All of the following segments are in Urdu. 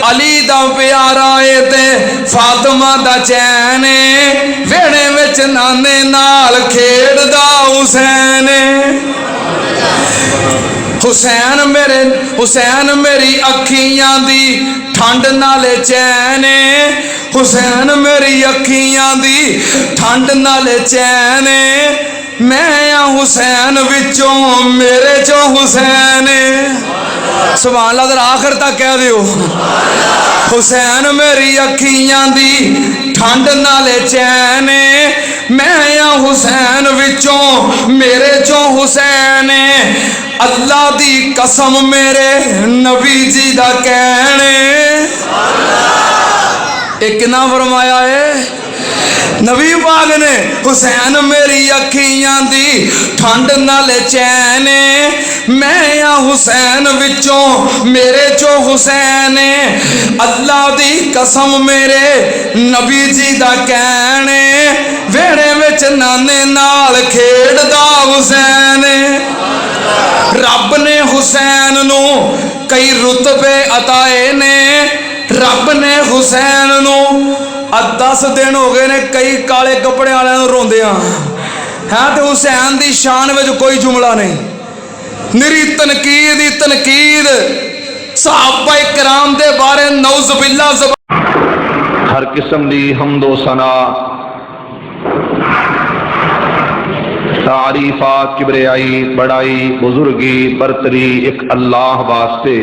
علی دا پیارا اے تے فاطمہ دا چین ویڑے وچ نانے نال کھیڑ دا حسین حسین میری اکھیاں دی ٹھنڈ نالے چین حسین میری اکھیاں دی ٹھنڈ نالے چین میں حسین وچوں میرے چو حسین سبحان اللہ ذرا آخر تک کہہ دیو حسین میری اکھیاں دی ٹھنڈ نالے چین میں حسین وچوں میرے چو حسین اللہ دی قسم میرے نبی جی دا کہنے ایک نہ فرمایا ہے نبی پاک نے حسین میری اکھیاں دی ٹھنڈ نال چین میں حسین وچوں میرے چو حسین اللہ دی قسم میرے نبی جی دا کہنے ویڑے وچ نانے نال کھیڑ دا حسین رب نے حسین نو کئی رتبے عطائے نے رب نے حسین نو 10 دن ہو گئے نے کئی کالے کپڑے والے روندیاں ہاں تے حسین دی شان وچ کوئی جملہ نہیں نری تنقید ہی تنقید صحابہ کرام دے بارے نعوذ باللہ ہر قسم دی حمد و ثنا تعریفات کبریائی بڑائی بزرگی برتری ایک اللہ واسطے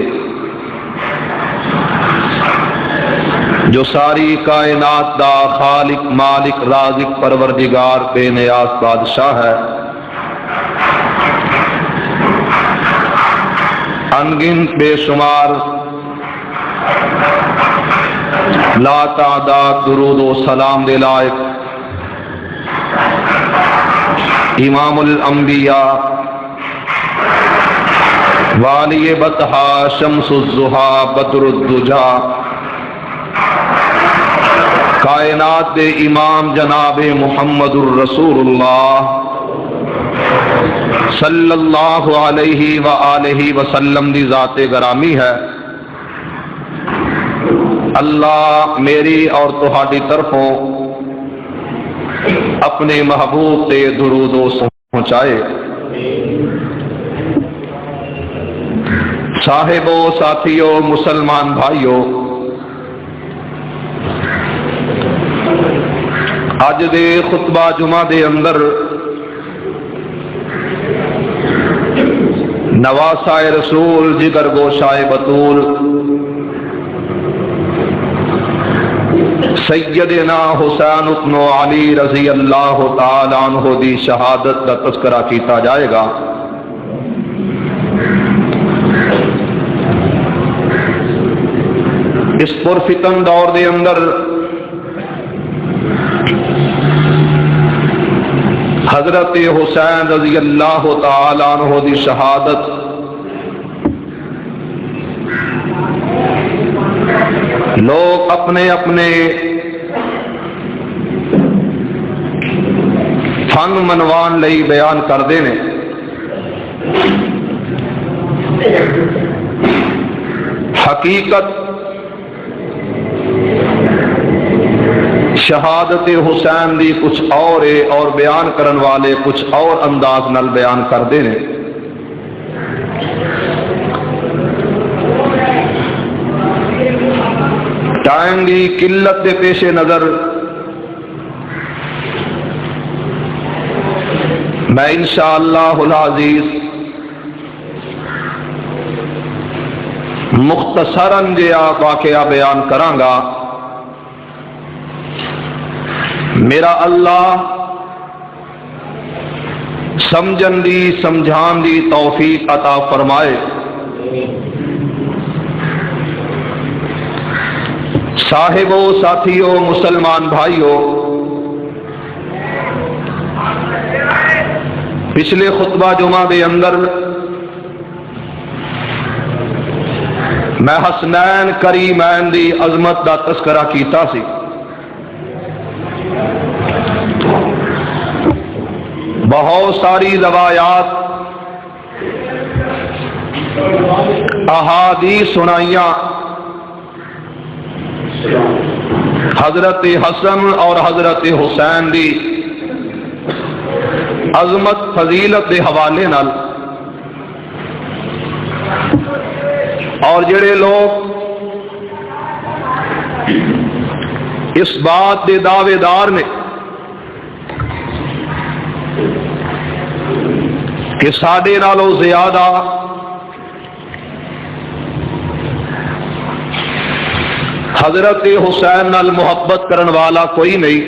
جو ساری کائنات دا خالق مالک رازق پروردگار بے نیاز بادشاہ ہے انگنت بے شمار لا تعداد درود و سلام دے لائق امام الانبیاء والی بطحا شمس الضحا بدر الدجا کائنات دے امام جناب محمد الرسول اللہ صلی اللہ علیہ وآلہ وسلم دی ذات گرامی ہے اللہ میری اور تہاڈی طرفوں اپنے محبوب تے درود و پہنچائے صاحبو ساتھیو مسلمان بھائیو اج دے خطبہ جمعہ دے اندر نواسائے رسول جگر گوشائے بطول سیدنا حسین بن علی رضی اللہ تعالی عنہ دی شہادت کا تذکرہ کیتا جائے گا اس پرفتن دور دے اندر حضرت حسین رضی اللہ تعالی عنہ دی شہادت لوگ اپنے اپنے فن منوان لئی بیان کردے نے حقیقت شہادت حسین دی کچھ اور ہے اور بیان کرن والے کچھ اور انداز نال بیان کردے نے ٹائم دی قلت کے پیش نظر میں انشاءاللہ العزیز مختصراً جہا واقعہ بیان کراں گا میرا اللہ سمجھن دی سمجھان دی توفیق عطا فرمائے صاحبو ساتھیو مسلمان بھائیو پچھلے خطبہ جمعہ دے اندر میں حسنین کریمین دی عظمت دا تذکرہ کیتا سی بہت ساری روایات احادیث سنائیاں حضرت حسن اور حضرت حسین دی عظمت فضیلت دے حوالے نال اور جڑے لوگ اس بات دے دعوے دار نے کہ ساڈے نالوں زیادہ حضرت حسین نال محبت کرن والا کوئی نہیں،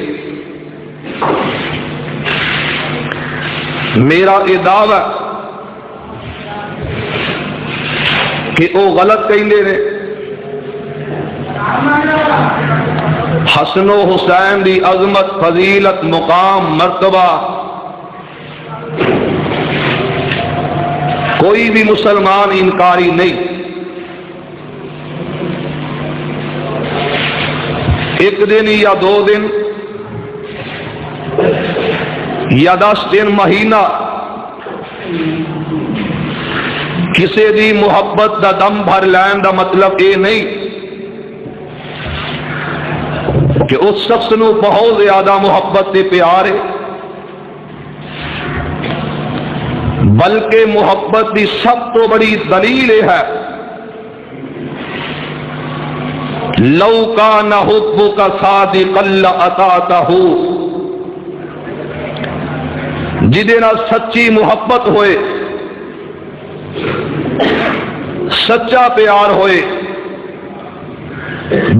میرا یہ دعوی کہ وہ غلط کہندے نے۔ حسن و حسین دی عظمت فضیلت مقام مرتبہ کوئی بھی مسلمان انکاری نہیں۔ ایک دن یا 2 دن یا 10 دن مہینہ کسی دی محبت دا دم بھر لین دا مطلب یہ نہیں کہ اس شخص نو بہت زیادہ محبت تے پیار ہے، بلکہ محبت دی سب تو بڑی دلیل ہے لو کان حبک صادقا لأطعتہ، جدے نال سچی محبت ہوئے، سچا پیار ہوئے،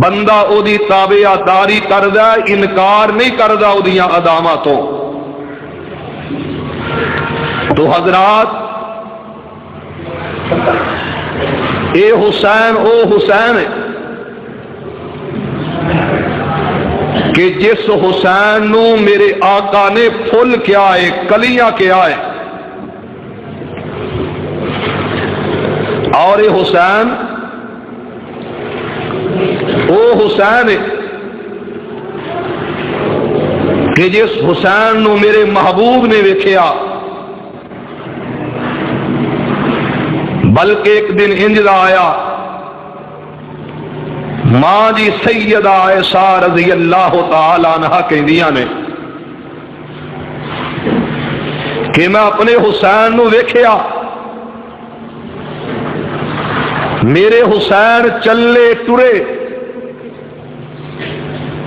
بندہ او دی تابعداری کردا ہے، انکار نہیں کردا او دیاں اداماں تو حضرات اے حسین او حسین ہے کہ جس حسین نو میرے آقا نے پھل کیا ہے، کلیاں کیا ہے، اور یہ حسین او حسین ہے کہ جس حسین نو میرے محبوب نے ویکھیا، بلکہ ایک دن انجلا آیا، ماں جی سیدہ عائشہ رضی اللہ تعالی عنہا کہندیاں نے کہ میں اپنے حسین نو ویکھیا، میرے حسین چلے ٹرے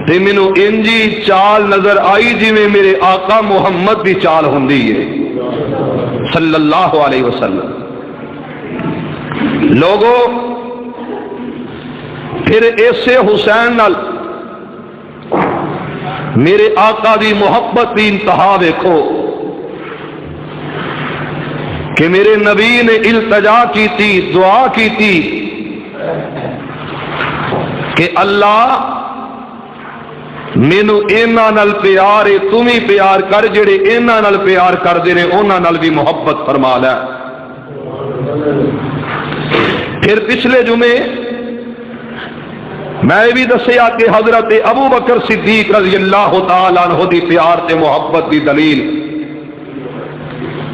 تے مینوں انجی چال نظر آئی جی میں میرے آقا محمد دی چال ہوندی ہے صلی اللہ علیہ وسلم۔ لوگوں پھر ایسے حسین نال میرے آقا دی محبت دی انتہا دیکھو کہ میرے نبی نے التجا کی تھی، دعا کی تھی کہ اللہ مینوں انہاں نال پیار ہے، تم ہی پیار کر، جڑے انہاں نال پیار کردے نے انہاں نال بھی محبت فرما لے۔ پھر پچھلے جمعے میں بھی دسیا کہ حضرت ابو بکر صدیق رضی اللہ تعالی عنہ دی پیار تے محبت دی دلیل،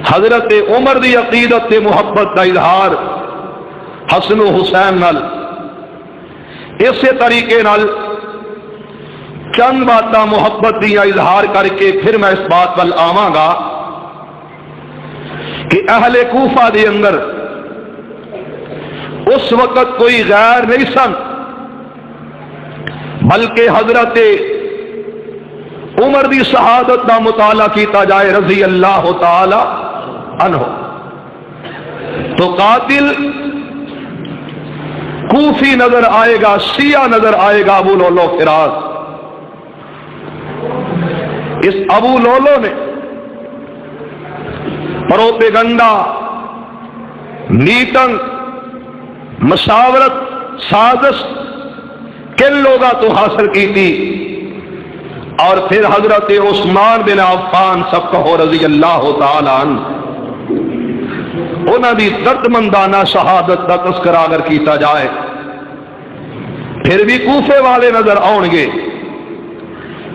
حضرت عمر دی عقیدت تے محبت دا اظہار حسن و حسین نال، اسی طریقے نال چند باتاں محبت دی اظہار کر کے پھر میں اس بات پر آواں گا کہ اہل کوفہ دے اندر اس وقت کوئی غیر نہیں سن، بلکہ حضرت عمر دی شہادت دا مطالعہ کیتا جائے رضی اللہ تعالی عنہ تو قاتل کوفی نظر آئے گا، شیعہ نظر آئے گا ابو لولو فراز۔ اس ابو لولو نے پروپیگنڈا، میٹنگ، مشاورت، سازش کن لوگوں تو حاصل کی تھی، اور پھر حضرت عثمان بن عفان سب کہو رضی اللہ تعالی عنہ انہاں دی دردمندانہ شہادت کا تذکرہ اگر کیتا جائے پھر بھی کوفے والے نظر آؤ گے۔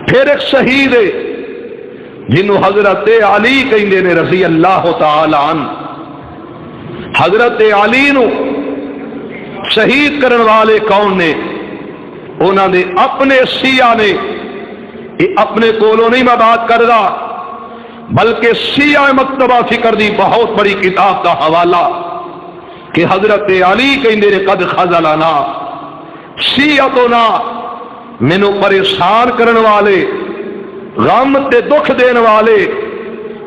پھر ایک شہید ہے جنہوں حضرت علی کہندے نے رضی اللہ تعالی عنہ، حضرت علی نو شہید کرن والے کون نے؟ انہوں نے اپنے شیعہ نے، یہ اپنے کولوں نہیں میں بات کر رہا، بلکہ شیعہ مکتبہ فکر دی بہت بڑی کتاب کا حوالہ کہ حضرت علی کہندے نے قد خذلنا شیعتنا، مینوں پریشان کرن والے، غم تے دکھ دین والے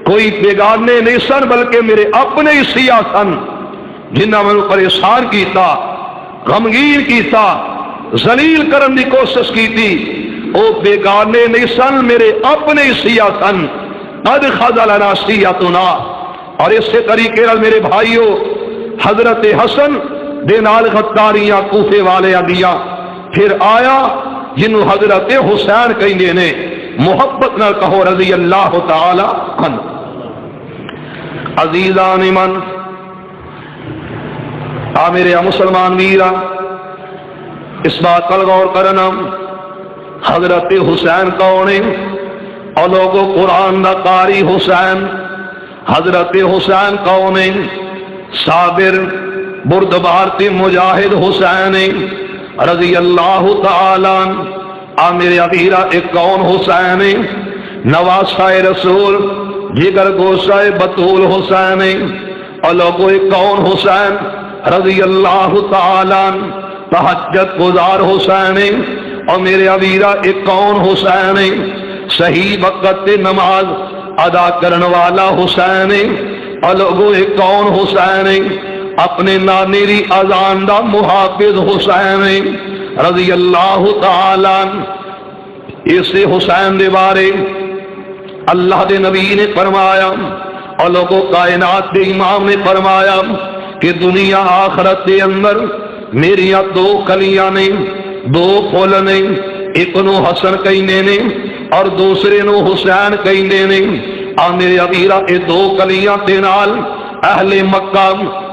کوئی بیگانے نہیں سن بلکہ میرے اپنے ہی شیعہ سن، جنہاں مینوں پریشان کیتا، غمگین کیتا، ذلیل کرن دی کوشش کیتی، او بیگانے نہیں سن، میرے اپنے ہی شیعہ سن۔ قد خذلنا شیعتنا، اور اس سے طریقے نال میرے بھائیوں حضرت حسن دے نال غداریاں کوفے والے دیاں، پھر آیا جنہوں حضرت حسین کہندے نے، محبت نال کہو رضی اللہ تعالی عنہ۔ عزیزان من، میرے مسلمان ویرا اس بات پر غور کرنا، حضرت حسین کون ہے؟ اور لوگوں قرآن دا قاری حسین، حضرت حسین کون ہے؟ صابر بردبار تے مجاہد حسین رضی اللہ تعالی عنہ۔ میرے ابیرا ایک کون حسین ہے؟ نواسہ رسول جگر گوشہ بطول حسین، اور لوگوں ایک کون حسین رضی اللہ تعالی عنہ؟ تہجد گزار حسین، اور میرے ابیرا ایک کون حسین؟ صحیح وقت نماز ادا کرن والا حسین، اور لوگوں ایک کون حسین؟ اپنے نانے دی اذان دا محافظ حسین رضی اللہ تعالی عنہ۔ اس حسین دے بارے اللہ دے نبی نے فرمایا، اور لوگوں کائنات دے امام نے فرمایا کہ دنیا آخرت دے اندر میریاں دو کلیاں نے، دو پھول نے، ایک نو حسن کہنے نے اور دوسرے نو حسین کہنے نے۔ میرے ابیرا اے دو کلیاں تے نال اہل مکہ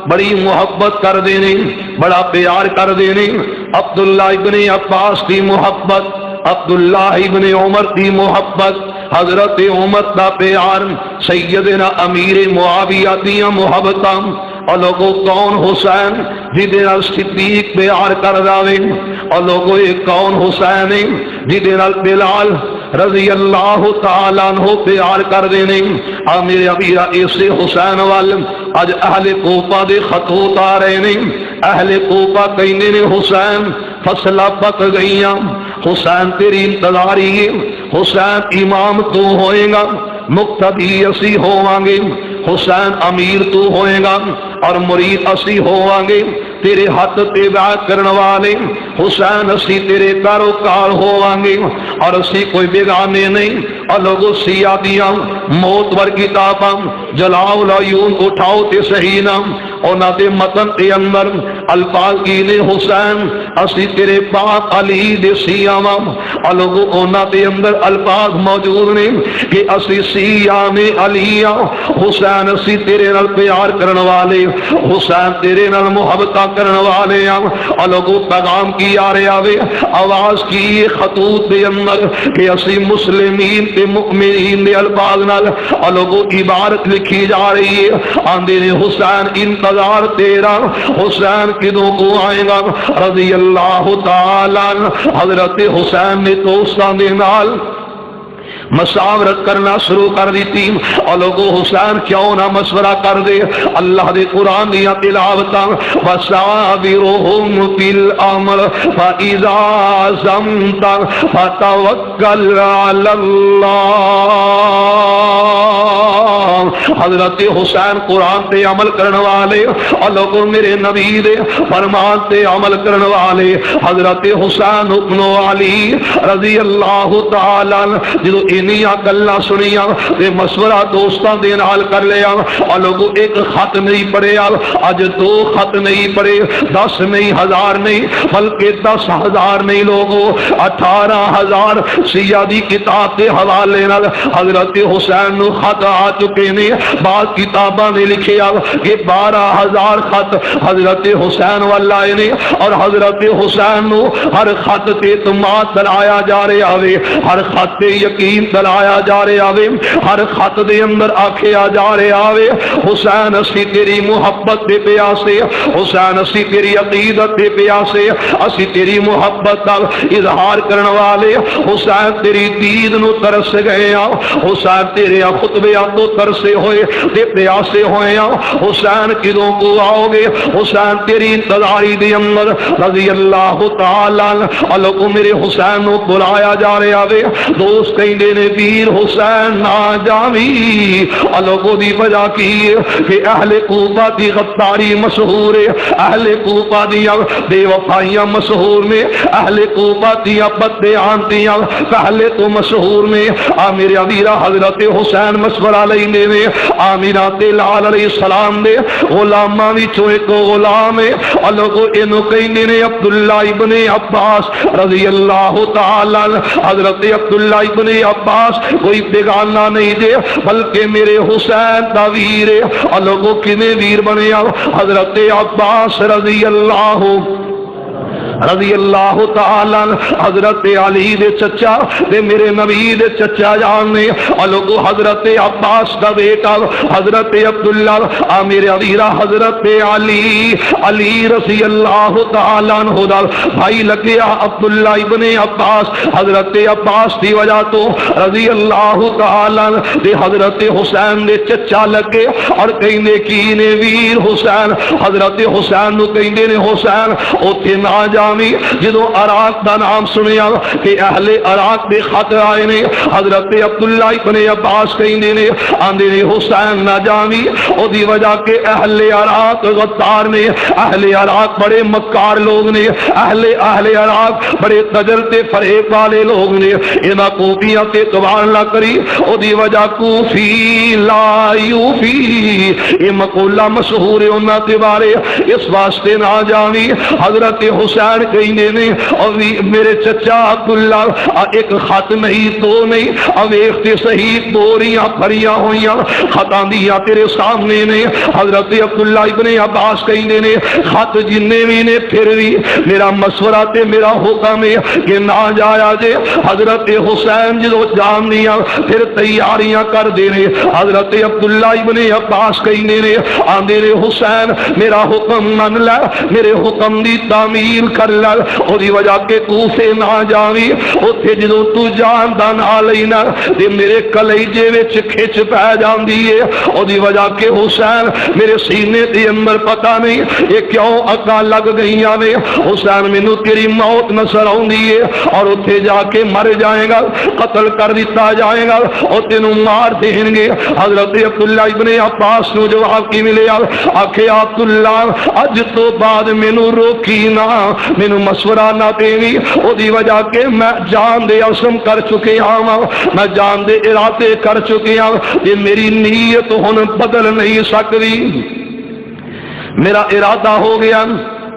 بڑی محبت کر دینے، بڑا پیار کر دینے۔ عبداللہ ابن عباس کی محبت، عبداللہ ابن عمر کی محبت، حضرت عمر دا پیار، سیدنا امیر معاویہ دیا محبتاں، اور لوگوں کون حسین جدے نال صدیق پیار کر داوے، اور لوگوں ایک کون حسین جدے نال بلال رضی اللہ تعالیٰ عنہ پیار کر دینے۔ میرے ابیرا ایسے حسین وال اج اہل کوفہ دے خطوط آ رہے نے، اہل کوفہ کہنے نے حسین فصلہ پک گئیاں، حسین تیری انتظاری ہے، حسین امام تو ہوئے گا، مقتدی اسی ہوواں گے، حسین امیر تو ہوئے گا اور مرید اسی ہوواں گے، تیرے ہاتھ تے بیعت کرن والے حسین اسی تیرے پیروکار ہوواں گے، اور اسی کوئی بیگانے نہیں۔ اور لوگوں سیاہ دیاں موت ور کتاباں جلاؤ العیون اٹھاؤ تے صحیح نام، اونا دے متن تے اندر الفاظ کی نے حسین اسی تیرے پاک علی دے سیاواں، اور لوگوں اونا دے اندر الفاظ موجود نے کہ اسی سیاہ میں علیہ، حسین اسی تیرے نال پیار کرن والے، حسین تیرے نال محبتہ کرن والے ہیں۔ اور لوگوں پیغام کی آ رہے آوے، آواز کی خطوط دے اندر کہ اسی مسلمین تے مؤمنین دے الفاظ نال، اور لوگوں عبارت لکھی جا رہی ہے، آندے نے حسین انتظار تیرا، حسین کدوں کو آئے گا رضی اللہ تعالیٰ عنہ۔ حضرت حسین نے دوستان دے نال مشاورت کرنا شروع کر دیتی، اور لوگوں حسین کیوں نہ مشورہ کر دے، اللہ دے قرآن دیا تلاوتاں وَشَاوِرُهُمْ فِي الْأَمْرِ فَإِذَا عَزَمْتَ فَتَوَكَّلْ عَلَى اللَّهِ۔ حضرت حسین قرآن تے عمل کرنے والے، اور لوگوں میرے نبی دے فرمان تے عمل کرنے والے، حضرت حسین ابن علی رضی اللہ تعالیٰ جدو انہیاں گلاں سنیاں تے مشورہ دوستاں دے نال کر لیا، اور لوگوں ایک خط نہیں پڑھیا، اج دو خط نہیں پڑھے، 10 نہیں، 1000 نہیں، بلکہ 10,000 نہیں، لوگوں 18,000 سیاہ دی کتاب کے حوالے نال حضرت حسین نو خط آ چکے نے۔ بعض کتاباں نے لکھیا کہ 12,000 خط حضرت حسین والا نے، اور حضرت حسین نو ہر خط تے اعتماد دلایا جا رہا ہے، ہر خط تے یقین دلایا جا رہا ہے، ہر خط دے اندر آکھیا جا رہا ہے حسین اسی تیری محبت دے پیاسے، حسین اسی تیری عقیدت دے پیاسے، اسی تیری محبت دا اظہار کرن والے، حسین تیری دید نو ترس گئے ہاں، حسین تیرے خطبیاں تو ترسے ہوئے دے پیاسے ہوئے ہاں، حسین کدوں کو آؤ گے، حسین تیری انتظاری دے اندر رضی اللہ تعالیٰ اللہ میرے حسین نو بلایا جا رہا ہے۔ دوست کہیں نے ویر حسین نہ جاوی، اللہ کو دی وجہ کی کہ اہل کوفہ دی غداری مشہور ہے، اہل کوفہ دی بے وفائیاں مشہور میں، اہل کوفہ دی بددیانتیاں پہلے تو مشہور میں۔ میرے ویرا حضرت حسین مشورہ لینے میں آمینہ لال علیہ السلام دے غلاماں وچوں ایک غلام ہے، اللہ کو اینو کہندے نے عبداللہ ابن عباس رضی اللہ تعالی عنہ۔ حضرت عبداللہ ابن عباس کوئی بیگانہ نہیں دے بلکہ میرے حسین دا ویر ہے، اللہ کو کنے ویر بنیا حضرت عباس رضی اللہ تعالی حضرت علی دے چچا دے میرے نبی دے چچا جان نے، اللہ کو حضرت عباس دا بیٹا حضرت عبداللہ میرے ویرا حضرت علی رضی اللہ تعالی عنہ دا بھائی لگیا عبداللہ ابن عباس، حضرت عباس دی وجہ تو رضی اللہ تعالی دے حضرت حسین دے چچا لگے، اور کہنے کی نے ویر حسین، حضرت حسین نو کہندے نے حسین اوتھے نہ جاویں، جدوں عراق دا نام سنیا کہ اہل عراق دے خط آئے نے، حضرت عبداللہ ابن عباس کہندے نے آندے نے حسین نہ جاویں، او دی وجہ کہ اہل عراق غدار نے، اہل عراق بڑے مکار لوگ نے، اہل عراق بڑے تجربے فریب والے لوگ نے، انہاں کوفیاں تے اعتبار نہ کری، او دی وجہ کوفی لا یوفی، یہ مقولہ مشہور ہے انہاں دے بارے، اس واسطے نہ جاویں۔ حضرت حسین کہنے نے اور میرے چچا عبداللہ ایک خط نہیں تو نہیں، اب ایک صحیح دوریاں بھریاں ہوئیاں خطاں دیا تیرے سامنے نے۔ حضرت عبداللہ ابن عباس کہنے نے خط جننے بھی نے پھر بھی میرا مشورہ تے میرا حکم ہے کہ نہ جایا جے۔ حضرت حسین جدو جان دیا پھر تیاریاں کر دینے، حضرت عبداللہ ابن عباس کہنے نے آندے نے حسین میرا حکم من لے، میرے حکم دی تعمیل کر لے، اور دی وجہ کے کوفے نہ جاویں، اوتھے جدوں تو جان دا نہ لینا تے میرے کلیجے وچ کھچ پے جاندی ہے، اور دی وجہ کے حسین میرے سینے دے اندر پتہ نہیں یہ کیوں اکا لگ گئیاں نے، حسین مینوں تیری موت نظر آوندی ہے اور اوتھے جا کے مر جائے گا، قتل کر دتا جائے گا اور تینوں مار دیں گے۔ حضرت عبداللہ ابن عباس نو جواب کی ملیا، آکھے عبداللہ اج تو بعد مینوں روکی نہ، مینوں مشورہ نہ دیوی، او دی وجہ کہ میں جان دے عزم کر چکے ہاں، میں جان دے ارادے کر چکے ہاں، یہ میری نیت ہن بدل نہیں سکتی، میرا ارادہ ہو گیا۔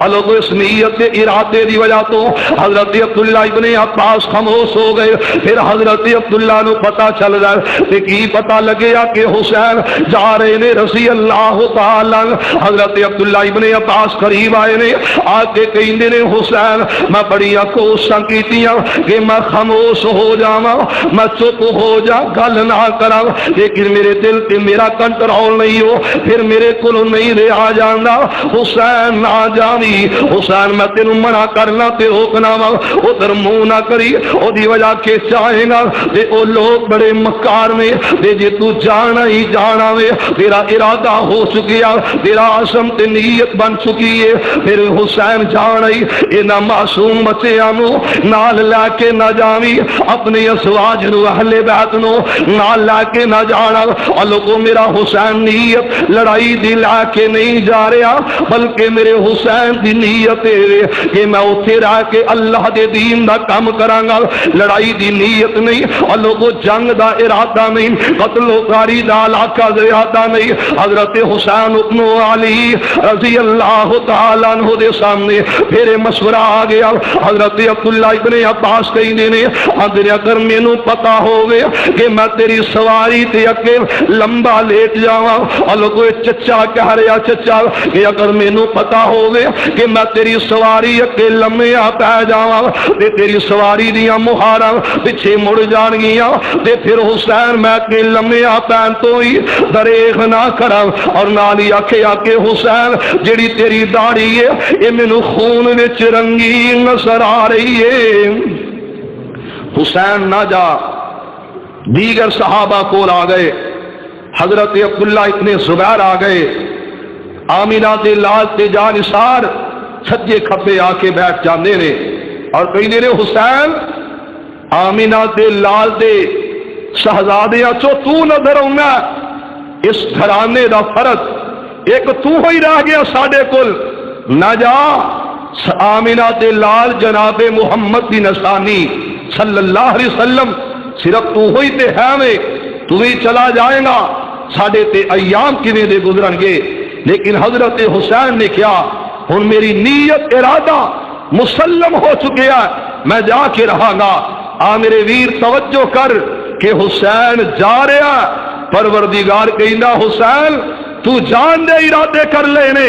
اللہ اس نیت کے ارادے دی وجہ تو حضرت عبداللہ ابن عباس خاموش ہو گئے۔ پھر حضرت عبداللہ نو پتا چل رہا ہے کہ پتا لگیا کہ حسین جا رہے نے رضی اللہ تعالی۔ حضرت عبداللہ ابن عباس قریب آئے نے، آ کے کہندے نے حسین میں بڑی کوششاں کیتیاں کہ میں خاموش ہو جاواں، میں چپ ہو جا گل نہ کراں، لیکن میرے دل تے میرا کنٹرول نہیں ہو، پھر میرے کولوں نہیں رہا جاندا۔ حسین نہ جاویں، حسین میں تینوں منع کرنا تے روکنا وا، ادھر منہ نہ کری، او دی وجہ کے چاہے گا تے او لوگ بڑے مکار میں تے جے تو جانا ہی جانا وے، تیرا ارادہ ہو چکیا، تیرا عزم تے نیت بن چکی ہے، پھر حسین جانا ہی انہاں معصوم بچیاں نو نال لے کے نہ جاویں، اپنے ازواج نو اہل بیت نو نال لے کے نہ جانا۔ اللہ کو میرا حسین نیت لڑائی دی لے کے نہیں جا رہا، بلکہ میرے حسین حسین دی نیت ہے کہ میں اوتھے رہ کے اللہ دے دین دا کام کراں گا، لڑائی دی نیت نہیں، اور لوگوں جنگ دا ارادہ نہیں، قتل و غاری دا علاقہ دا ارادہ نہیں۔ حضرت حسین ابن علی رضی اللہ تعالیٰ عنہ دے سامنے پھر مشورہ آ گیا۔ حضرت عبداللہ ابن عباس کہندے نے اندر اگر مینوں پتا ہوے کہ میں تیری سواری تے اگے لمبا لیٹ جاواں، اور لوگوں چچا کہہ رہا چچا کہ اگر مینوں پتا ہوے کہ میں تیری سواری اگے لمیا پہ جاواں تے تیری سواری دیاں مہاراں پیچھے مڑ جان گیاں تے پھر حسین میں اگے لمیا پین تو ہی دریغ نہ کراں، اور نال ہی آکھیا کہ حسین جڑی تیری داڑھی ہے اے مینوں خون وچ رنگی نظر آ رہی ہے۔ حسین نہ جا، دیگر صحابہ کول آ گئے، حضرت عبداللہ ابن زبیر آ گئے، آمینہ دے لال تے جانثار سجے کھبے آ کے بیٹھ جاندے نے اور کہندے نے حسین آمینہ دے لال دے شہزادیاں چو تو نظر آنا، اس گھرانے دا فرد ایک تو ہوئی رہ گیا ساڈے کول، نہ جا آمینہ دے لال جناب محمد دی نشانی صلی اللہ علیہ وسلم صرف تو ہوئی تے ہے میں تو ہی چلا جائے گا، ساڈے تے ایام کیویں دے گزرن گے۔ لیکن حضرت حسین نے کیا ہن میری نیت ارادہ مسلم ہو چکے ہے، میں جا کے رہا گا۔ آ میرے ویر توجہ کر کہ حسین جا رہا، پروردگار کہندا حسین تو جان دے ارادے کر لینے،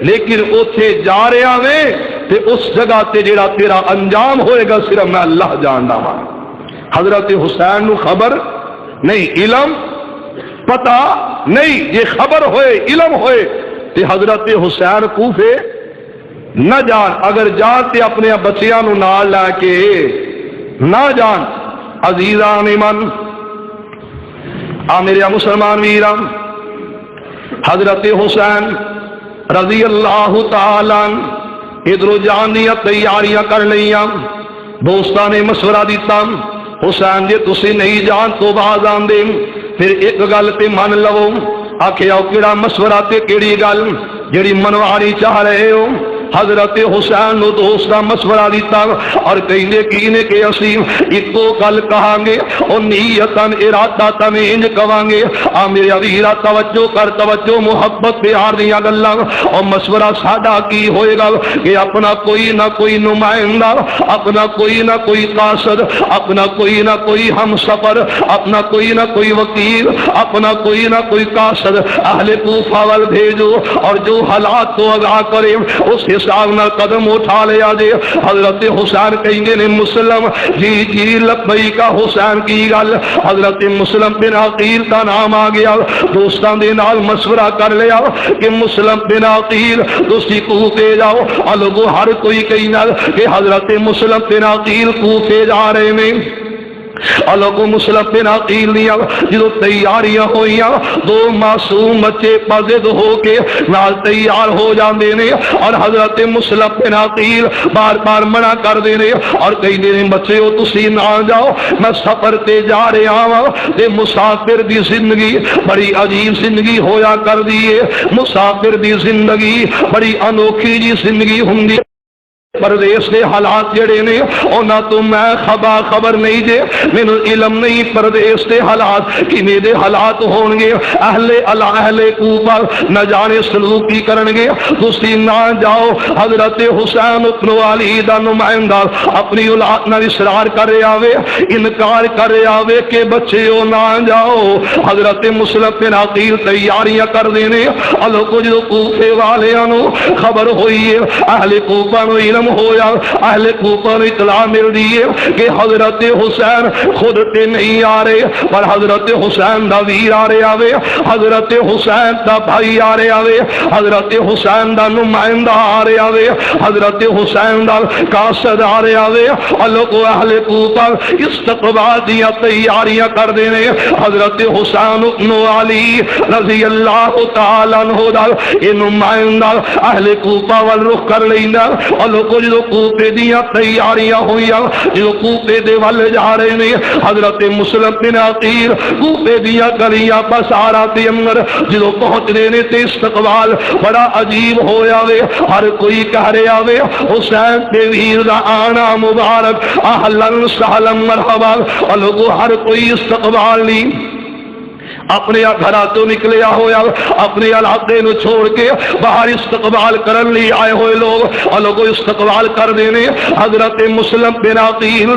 لیکن اوتھے جا رہا میں تے اس جگہ تے جڑا تیرا انجام ہوئے گا صرف میں اللہ جاندا وا۔ حضرت حسین نو خبر نہیں، علم پتا نہیں، یہ خبر ہوئے علم ہوئے تے حضرت حسین کوفے نہ جان، اگر جان تے اپنے بچیاں نو نال لے کے نہ جان۔ عزیزان من میرے مسلمان ویران، حضرت حسین رضی اللہ تعالیٰ ادھر جان دیا تیاریاں کر لیاں، دوستاں نے مشورہ دیتا حسین جی تسی نہیں جان تو باز آن دے، پھر ایک گل تے من لو، آکھیا کیڑا مشورہ تے کیڑی گل جڑی منواری چاہ رہے ہو۔ حضرت حسین نو دوستا مشورہ دیتا اور کہنے کی نے کہ اسی ایکو گل کہاں گے اور نیتاً ارادہ تن انج کہاں گے۔ آ میرے ویرا توجہ کر، توجہ محبت پیار دیا گلاں، اور مشورہ ساڈا کی ہوئے گا کہ اپنا کوئی نہ کوئی نمائندہ، اپنا کوئی نہ کوئی قاصد، اپنا کوئی نہ کوئی ہم سفر، اپنا کوئی نہ کوئی وکیل، اپنا کوئی نہ کوئی قاصد اہل کوفہ وال بھیجو، اور جو حالات کو آگاہ کرے اس حساب نہ قدم اٹھا لیا جے۔ حضرت حسین کہیں گے نے مسلم جی جی لبیک حسین کی گل، حضرت مسلم بن عقیل کا نام آ گیا، دوستان دے نال مشورہ کر لیا کہ مسلم بن عقیل دوستی کوفے جاؤ، اور لوگوں ہر کوئی کہنا کہ حضرت مسلم بن عقیل کوفے جا رہے ہیں۔ لوگوں مسلم بن عقیل دیا جدو تیاریاں ہوئیاں، دو معصوم بچے پازد ہو کے نال تیار ہو جاندے نے، اور حضرت مسلم بن عقیل بار بار منع کر دینے اور کہی دینے بچے ہو تسی نہ جاؤ، میں سفر تے جا رہا ہوں۔ تے مسافر دی زندگی بڑی عجیب زندگی ہویا کر دیئے، مسافر دی زندگی بڑی انوکھی جی زندگی ہوندی، پردیس دے حالات جڑے نے اونا تو میں خبر نہیں دے، مینوں علم نہیں پردیس دے حالات کیویں دے حالات ہون گے، اہل کوفہ نہ جانے سلوک کی کرن گے، تسی نہ جاؤ۔ حضرت حسین ابن علی دا نمائندہ اپنی اولاد نال اصرار کر رہا وے، انکار کر رہا وے کہ بچیو نہ جاؤ۔ حضرت مسلم بن عقیل تیاریاں کر دینے، لوگوں جو کوفے والیاں نو خبر ہوئی ہے، اہل کوفہ نو علم ہویا، اہل کوفہ نے اطلاع مل دی ہے کہ حضرت حسین خود تے نہیں آ رہے، پر حضرت حسین دا ویر آ رہے آوے، حضرت حسین دا بھائی آ رہے آوے، حضرت حسین دا نمائندہ آ رہے آوے، حضرت حسین دا قاصد آ رہے آوے، اور لوگوں اہل کوفہ استقبال دیا تیاریاں کر دینے۔ حضرت حسین ابن علی رضی اللہ تعالیٰ عنہ دا یہ نمائندہ اہل کوفہ وال رخ کر لینا، اور لوگوں کو جو کوفے دیا تیاریاں ہوئی جو کوفے دے وال جا رہے نے حضرت مسلم بن عقیل کوفے دیا گلیاں بسارا دے اندر جو پہنچ رہے نے تے استقبال بڑا عجیب ہویا وے ہر کوئی کہہ رہا وے حسین دے ویر دا آنا مبارک اہلا سہلا مرحبا اور لوگوں ہر کوئی استقبال لی اپنے گھر تو نکلیا ہویا اپنے علاقے نو چھوڑ کے باہر استقبال کرن لی آئے ہوئے لوگ اور لوگوں استقبال کر دینے حضرت مسلم بن عقیل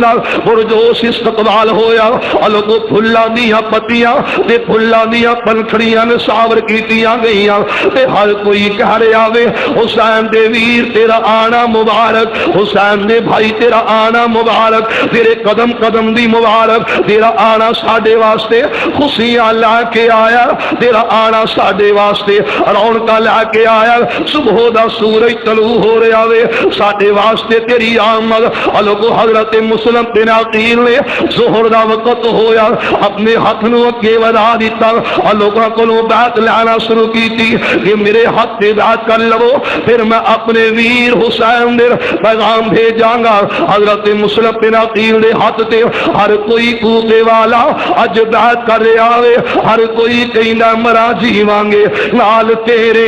پرجوش استقبال ہویا اور لوگوں پھلا دیا پتیاں تے پھلا دیا پنکھڑیاں نصابر کیتیاں گئیاں تے ہر کوئی کہہ رہے آوے حسین دے ویر تیرا آنا مبارک حسین دے بھائی تیرا آنا مبارک تیرے قدم قدم دی مبارک تیرا آنا ساڈے واسطے خوشیاں لا کے آیا تیرا آنا ساڈے واسطے رونقاں لا کے آیا صبح دا سورج طلوع ہو رہا وے ساڈے واسطے تیری آمد لوگو حضرت مسلم بن عقیل نے ظہر دا وقت ہویا اپنے ہاتھ نو اگے ودا دیتا لوگوں کو بیعت لینا شروع کیتی کہ میرے ہاتھ سے بیعت کر لو پھر میں اپنے ویر حسین دے پیغام بھیجاں گا حضرت مسلم بن عقیل دے ہاتھ تے ہر کوئی کوفے والا اج بیعت کر رہا وے ہر کوئی کہنا مرا جی مانگے نال تیرے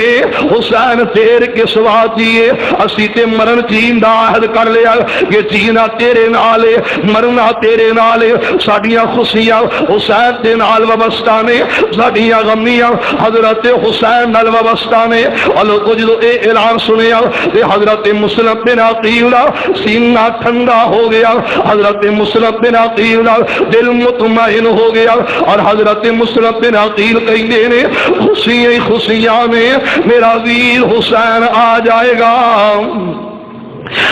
حسین تیر کے سوا جیے اسی تے مرن جین دا عہد کر لیا کہ جینا تیرے نالے مرنا تیرے نالے ساڈیاں خوشیاں حسین دے نال وابستہ نے ساڈیاں غمیاں حضرت حسین نال وابستہ نے اور لوگوں جو اے اعلان سنیا کہ حضرت مسلم بن عقیل سینہ ٹھنڈا ہو گیا حضرت مسلم بن عقیل دل مطمئن ہو گیا اور حضرت مسلم بن عقیل کہندے نے خوشیاں خوشیاں میں میرا ویر حسین آ جائے گا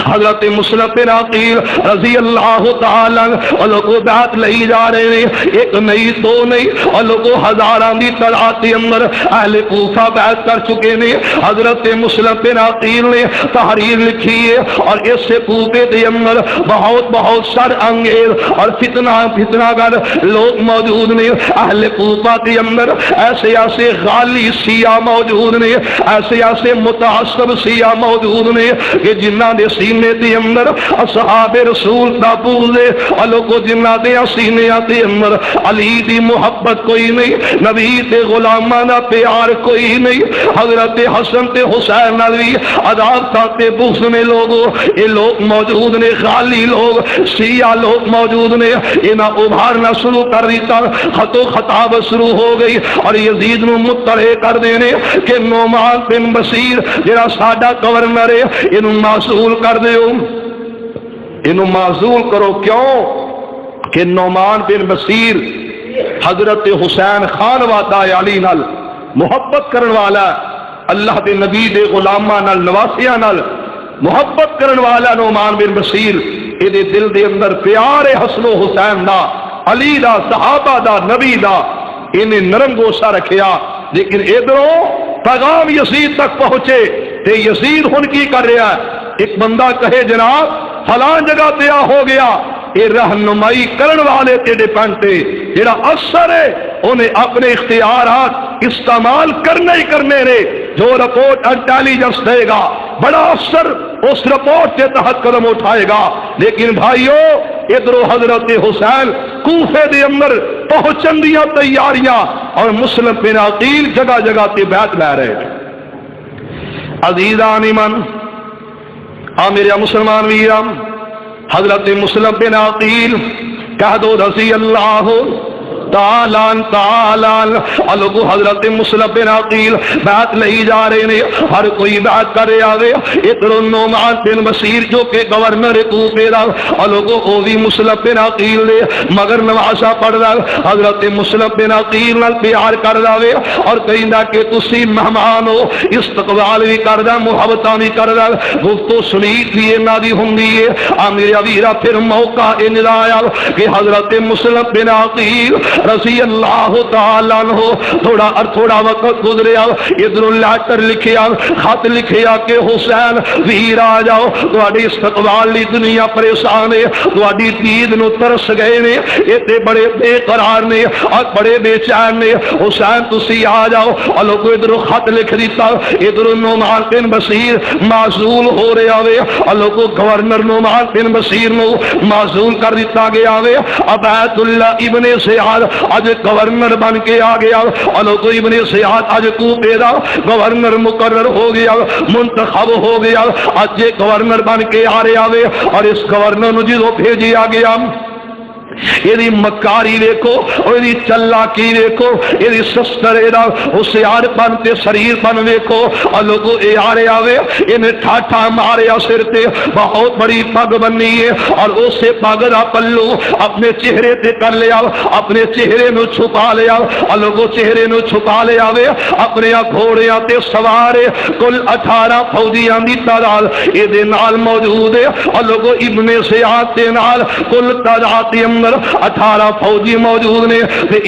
حضرت مسلم بن عقیل رضی اللہ تعالیٰ اور لوگوں بیعت لئی جا رہے ہیں ایک نہیں دو نہیں اور لوگوں ہزاران دی تعداد کے اندر اہل کوفہ بیعت کر چکے نے حضرت مسلم بن عقیل نے تحریر لکھی ہے اور اس سے کوفے دے اندر بہت سر انگیز اور فتنہ گر لوگ موجود نے اہل کوفہ کے اندر ایسے غالی سیاہ موجود نے ایسے متعصب سیاہ موجود نے کہ جنہ دے سینے دے اندر اصحاب رسول دا بغض الو کو جنہ دے سینے دے اندر علی دی محبت کوئی نہیں نبی تے غلاماں دا پیار کوئی نہیں حضرت حسن تے حسین نبی عداوت تے بغض میں لوگوں یہ لوگ موجود نے غالی لوگ سیاہ لوگ موجود نے انہاں ابھارنا شروع کر دیتا خط و خطاب شروع ہو گئی اور یزید نو مطلع کر دینے کہ نعمان بن بشیر جڑا ساڈا گورنر ہے انہوں معزول کر دیو انہوں معزول کرو کیوں کہ نعمان بن بشیر حضرت حسین خان وادا علی نال محبت کرن والا اللہ دے نبی دے غلاماں نال نواسیاں نال محبت کرن والا نعمان بن بشیر اے دے دل دے اندر پیار حسن و حسین دا علی دا صحابہ دا نبی دا انہیں نرم گوشہ رکھیا لیکن ادھروں پیغام یزید تک پہنچے تے یزید ہن کی کر رہا ہے ایک بندہ کہے جناب فلان جگہ تیا ہو گیا یہ رہنمائی کرن والے تے ڈیپینڈ تے جڑا اثر ہے انہیں اپنے اختیارات استعمال کرنے ہی کرنے رے جو رپورٹ انٹیلیجنس دے گا بڑا افسر اس رپورٹ کے تحت قدم اٹھائے گا لیکن بھائیو ادھر حضرت حسین کوفے دے اندر پہنچن دیا تیاریاں اور مسلم بن عقیل جگہ جگہ تے بیعت لے رہے عزیزان ایمان میرے مسلمان ویرام حضرت مسلم بن عقیل کہہ دو رضی اللہ تعالیٰ الگو حضرت مسلم بن عقیل بیعت لئی جا رہے نے ہر کوئی بیعت کر رہے آوے ادھر نعمان بن بشیر جو کہ گورنر کوفے دا الگو او بھی مسلم بن عقیل نے مگر نوازا پڑھ رہا حضرت مسلم بن عقیل نال پیار کر رہا اور کہندا کہ تسی مہمان ہو استقبال بھی کر رہا محبتاں بھی کر رہا گفتگو سنیت بھی انہاں دی ہوندی ہے میرا ویرا پھر موقع انہاں آیا کہ حضرت مسلم بن عقیل رضی اللہ تعالیٰ عنہ تھوڑا وقت گزریا، ادھر لیٹر لکھیا، خط لکھیا کہ حسین ویر آ جاؤ، تہاڈی استقبال لی دنیا پریشان ہے، تہاڈی دید نو ترس گئے نے، ایتھے بڑے بے قرار نے اور بڑے بے چین نے، حسین تسی آ جاؤ۔ اور لوگوں ادھر خط لکھ دیتا، ادھر نعمان بن بشیر معزول ہو رہا وے، اور لوگوں گورنر نعمان بن بشیر نو معزول کر دیتا گیا وے، عبید اللہ ابن زیاد اج گورنر بن کے آ گیا، اور لوگوں ابن زیاد اج کوفے دا گورنر مقرر ہو گیا، منتخب ہو گیا، اج یہ گورنر بن کے آ رہا وے، اور اس گورنر نو جدوں بھیجیا گیا یہ مکاری دیکھو، اور یہ چلاکی دیکھو، یہ سستر ہوشیار پن تے شریر پن دیکھو، اور لوگوں اے آ رہے آوے انہیں ٹھاٹھا ماریا سر تے، بہت بڑی پگ بنی ہے، اور اسے پگ دا پلو اپنے چہرے تے کر لیا، اپنے چہرے نو چھپا لیا، اور لوگوں چہرے نو چھپا لے آوے، اپنے گھوڑیاں تے سوارے کل 18 فوجیاں دی تعداد یہ دے نال موجود ہے، اور لوگوں ابن زیاد دے نال کل تعداد 18 فوجی موجود نے،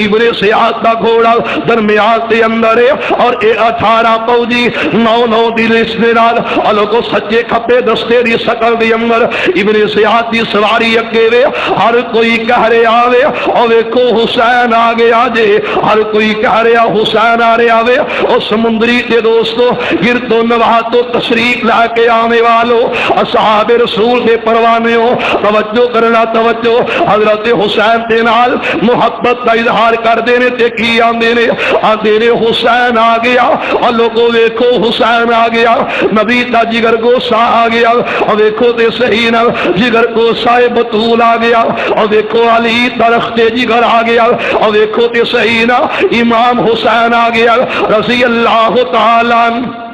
ابن زیاد دا گھوڑا درمیان دے اندر ہے، اور اے 18 فوجی 9 دی لسٹ دے نال، اور لوگوں سچے کھپے دستے دی شکل دی اندر ابن زیاد دی سواری اگے وے، ہر کوئی کہہ رہا آوے، اور ویکھو حسین آ گیا جے، ہر کوئی کہہ رہا حسین آ رہا آوے، اور سمندری دے دوستو گردو نواحتو تشریف لے کے آنے والو، اصحاب رسول دے پروانے ہو، توجہ کرنا توجہ، حضرت حسین دے نال محبت کا اظہار کر دینے تے کی آندے نے حسین آ گیا، اور لوگوں ویکھو حسین آ گیا، نبی تا جگر گوشہ آ گیا، اور ویکھو تے صحیح نا جگر گوشہ بطول آ گیا، اور ویکھو علی درخت جگر آ گیا، اور ویکھو تے صحیح نا امام حسین آ گیا رضی اللہ تعالیٰ عنہ۔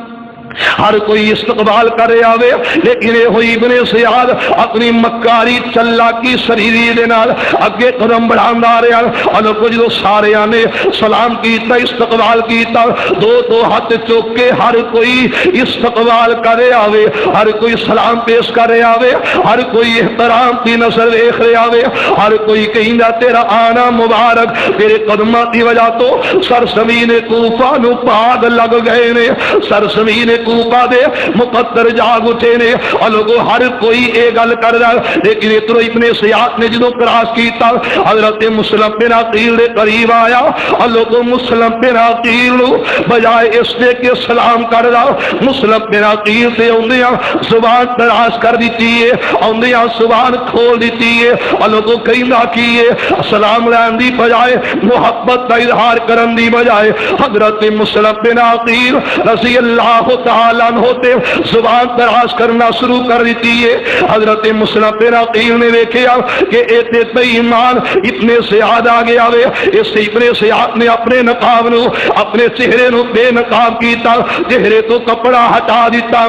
ہر کوئی استقبال کر رہا ہوئے، لیکن یہ ہوئی ابن زیاد اپنی مکاری چلاکی شریری دے نال اگے قدم بڑھاندا رہا، اور لوگوں جو سارے نے سلام کیتا، استقبال کیتا، دو ہاتھ چوک کے ہر کوئی استقبال کر رہا ہوئے، ہر کوئی سلام پیش کر رہا ہوئے، ہر کوئی احترام کی نظر دیکھ رہا ہوئے، ہر کوئی کہندا تیرا آنا مبارک، تیرے قدماں دی وجہ تو سرزمین کوفہ نو پاگ لگ گئے نے، سرزمین کوفہ دے مقدر جاگ اٹھے نے، اور لوگوں ہر کوئی اے گل کر رہا، لیکن اترو ابن زیاد نے جدو کراس کیتا حضرت مسلم بن عقیل دے قریب آیا، اور لوگوں مسلم بن عقیل بجائے اس دے کے سلام کر رہا، مسلم بن عقیل سے اوندیاں زبان دراز کر دیتی ہے، اوندیاں زبان کھول دیتی ہے، اور لوگوں کہندا کیے سلام لین دی بجائے محبت کا اظہار کرن دی بجائے حضرت مسلم بن عقیل رضی اللہ تعالیٰ ہوتے زبان دراز کرنا شروع کر دیتی ہے۔ حضرت مسلم بن عقیل نے دیکھا کہ ایتے بے ایمان اتنے زیادہ آ گیا وے، اس ابن زیاد نے اپنے نقاب نو اپنے چہرے نو بے نقاب کیتا، چہرے تو کپڑا ہٹا دیتا،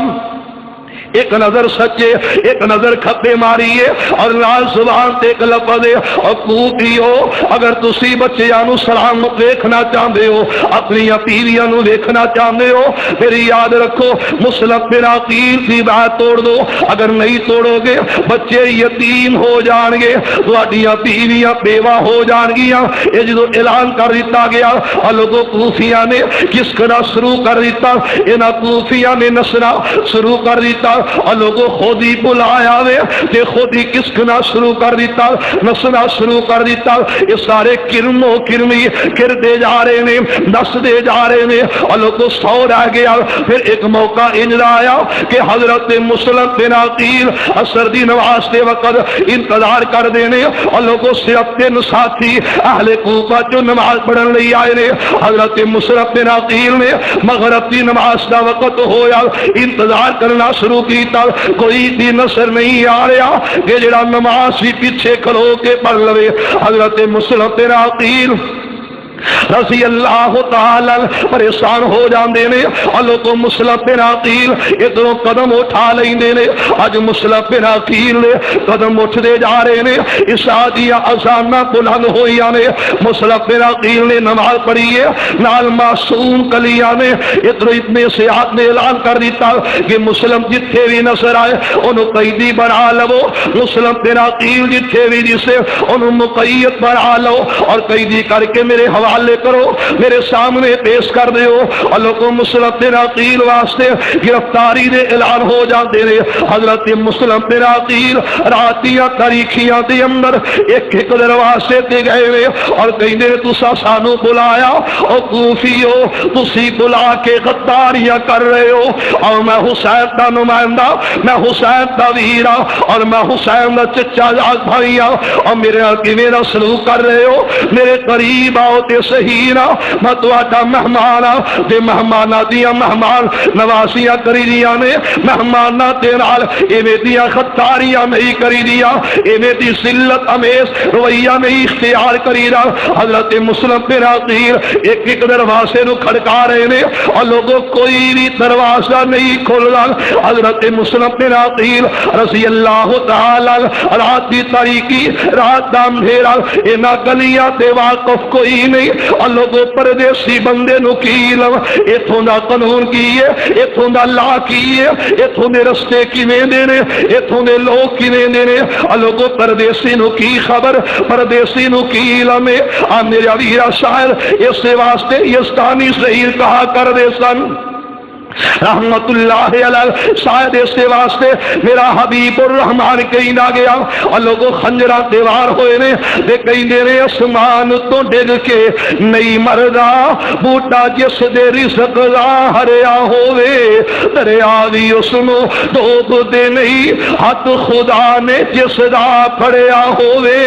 ایک نظر سچے ایک نظر کھپے ماریے، اور لال زبان تے ایک لفظ اور کوفیو اگر تسی بچیاں نو سلام دیکھنا چاہتے ہو، اپنی بیویاں نو دیکھنا چاہتے ہو، پھر یاد رکھو مسلم بن عقیل کی بات توڑ دو، اگر نہیں توڑو گے بچے یتیم ہو جان گے، تہاڈیاں بیویاں بیوہ ہو جان گیاں۔ یہ جدو اعلان کر دیتا گیا اور لوگوں کوفیاں نے کس طرح شروع کر دیتا، انہاں کوفیاں نے نسنا شروع کر دیتا، اور لوگوں خود ہی بلایا وے تے خود ہی کسکنا شروع کر دیتا، نسنا شروع کر دیتا، یہ سارے کرمو کرمی کردے جا رہے نے، نس دے جا رہے نے، اور لوگوں سو رہ گیا۔ پھر ایک موقع انجر آیا کہ حضرت مسلم بن عقیل عصر دی نماز دے وقت انتظار کر دینے، اور لوگوں سے اپنے ساتھی اہل کوفہ جو نماز پڑھن لئی آئے نے، حضرت مسلم بن عقیل نے مغرب دی نماز دا وقت ہویا انتظار کرنا شروع کیتا، کوئی بھی نصر نہیں آ رہا کہ جڑا نماز بھی پیچھے کھلو کے پڑھ لوے۔ حضرت مسلم بن عقیل رضی اللہ تعالی پریشان ہو جاندے نے اور لوگوں مسلم بن عقیل ادھروں قدم اٹھا لیندے نے اج مسلم بن عقیل نے قدم اٹھدے جا رہے نے عشاء دیا اذاناں بلند ہوئیاں نے مسلم بن عقیل نے نماز پڑھی ہے نال معصوم کلیاں نے ادھر اتنے سیاحت نے اعلان کر دیتا کہ مسلم جتھے بھی نظر آئے انہوں قیدی بنا لو مسلم بن عقیل جتھے بھی جسے انہوں مقید بنا لو اور قیدی کر کے میرے حوالے کرو میرے سامنے پیش کر دیو اور لوگوں مسلم بن عقیل واسطے گرفتاری دے اعلان ہو جاندے نے حضرت مسلم بن عقیل راتیاں تاریخیاں دے اندر ایک ایک دروازے تے گئے نے اور کہندے نے تساں سانو بلایا او کوفیو تسی بلا کے غداریاں کر رہے ہو اور میں حسین دا نمائندہ میں حسین دا ویرا اور میں حسین دا چچا جاد بھائی ہاں اور میرے کی میرا سلوک کر رہے ہو میرے قریب آؤ تے صحیح نا میں تواڈا مہمان ہاں تے مہماناں دیاں مہمان نوازیاں کری دیاں نے مہماناں دے نال ایویں دیاں خطاریاں نہیں کری دیاں ایویں دی ذلت امیز رویہ نہیں اختیار کری دا حضرت مسلم بن عقیل ایک ایک دروازے نو کھڑکا رہے نے اور لوگوں کوئی بھی دروازہ نہیں کھلدا حضرت مسلم بن عقیل رضی اللہ تعالی رات دی تاریکی رات دا اندھیرا انہاں گلیاں تے واقف کوئی نہیں اور لوگوں پردیسی بندے نو کی لو ایتھوں دا قانون کی ہے ایتھوں دا لا کی ہے ایتھوں دے رستے کیویں دے نے ایتھوں دے لوگ کیویں دے نے اور لوگوں پردیسی نو کی خبر پردیسی نو کی علم ہے میرا ویرا شاعر اس واسطے یزدانی شہیر کہا کر دے سن رحمت اللہ علیہ شاید اس کے واسطے میرا حبیب الرحمن کہیں نہ گیا اور لوگوں خنجرہ دیوار ہوئے نے دے کہیں دے رہے اسمان تو ڈگ کے نہیں مردہ بوٹا جس دے رزق ظاہریا ہوئے دریا بھی اس نو ڈوب دے نہیں ہاتھ خدا نے جس دا پھڑیا ہوئے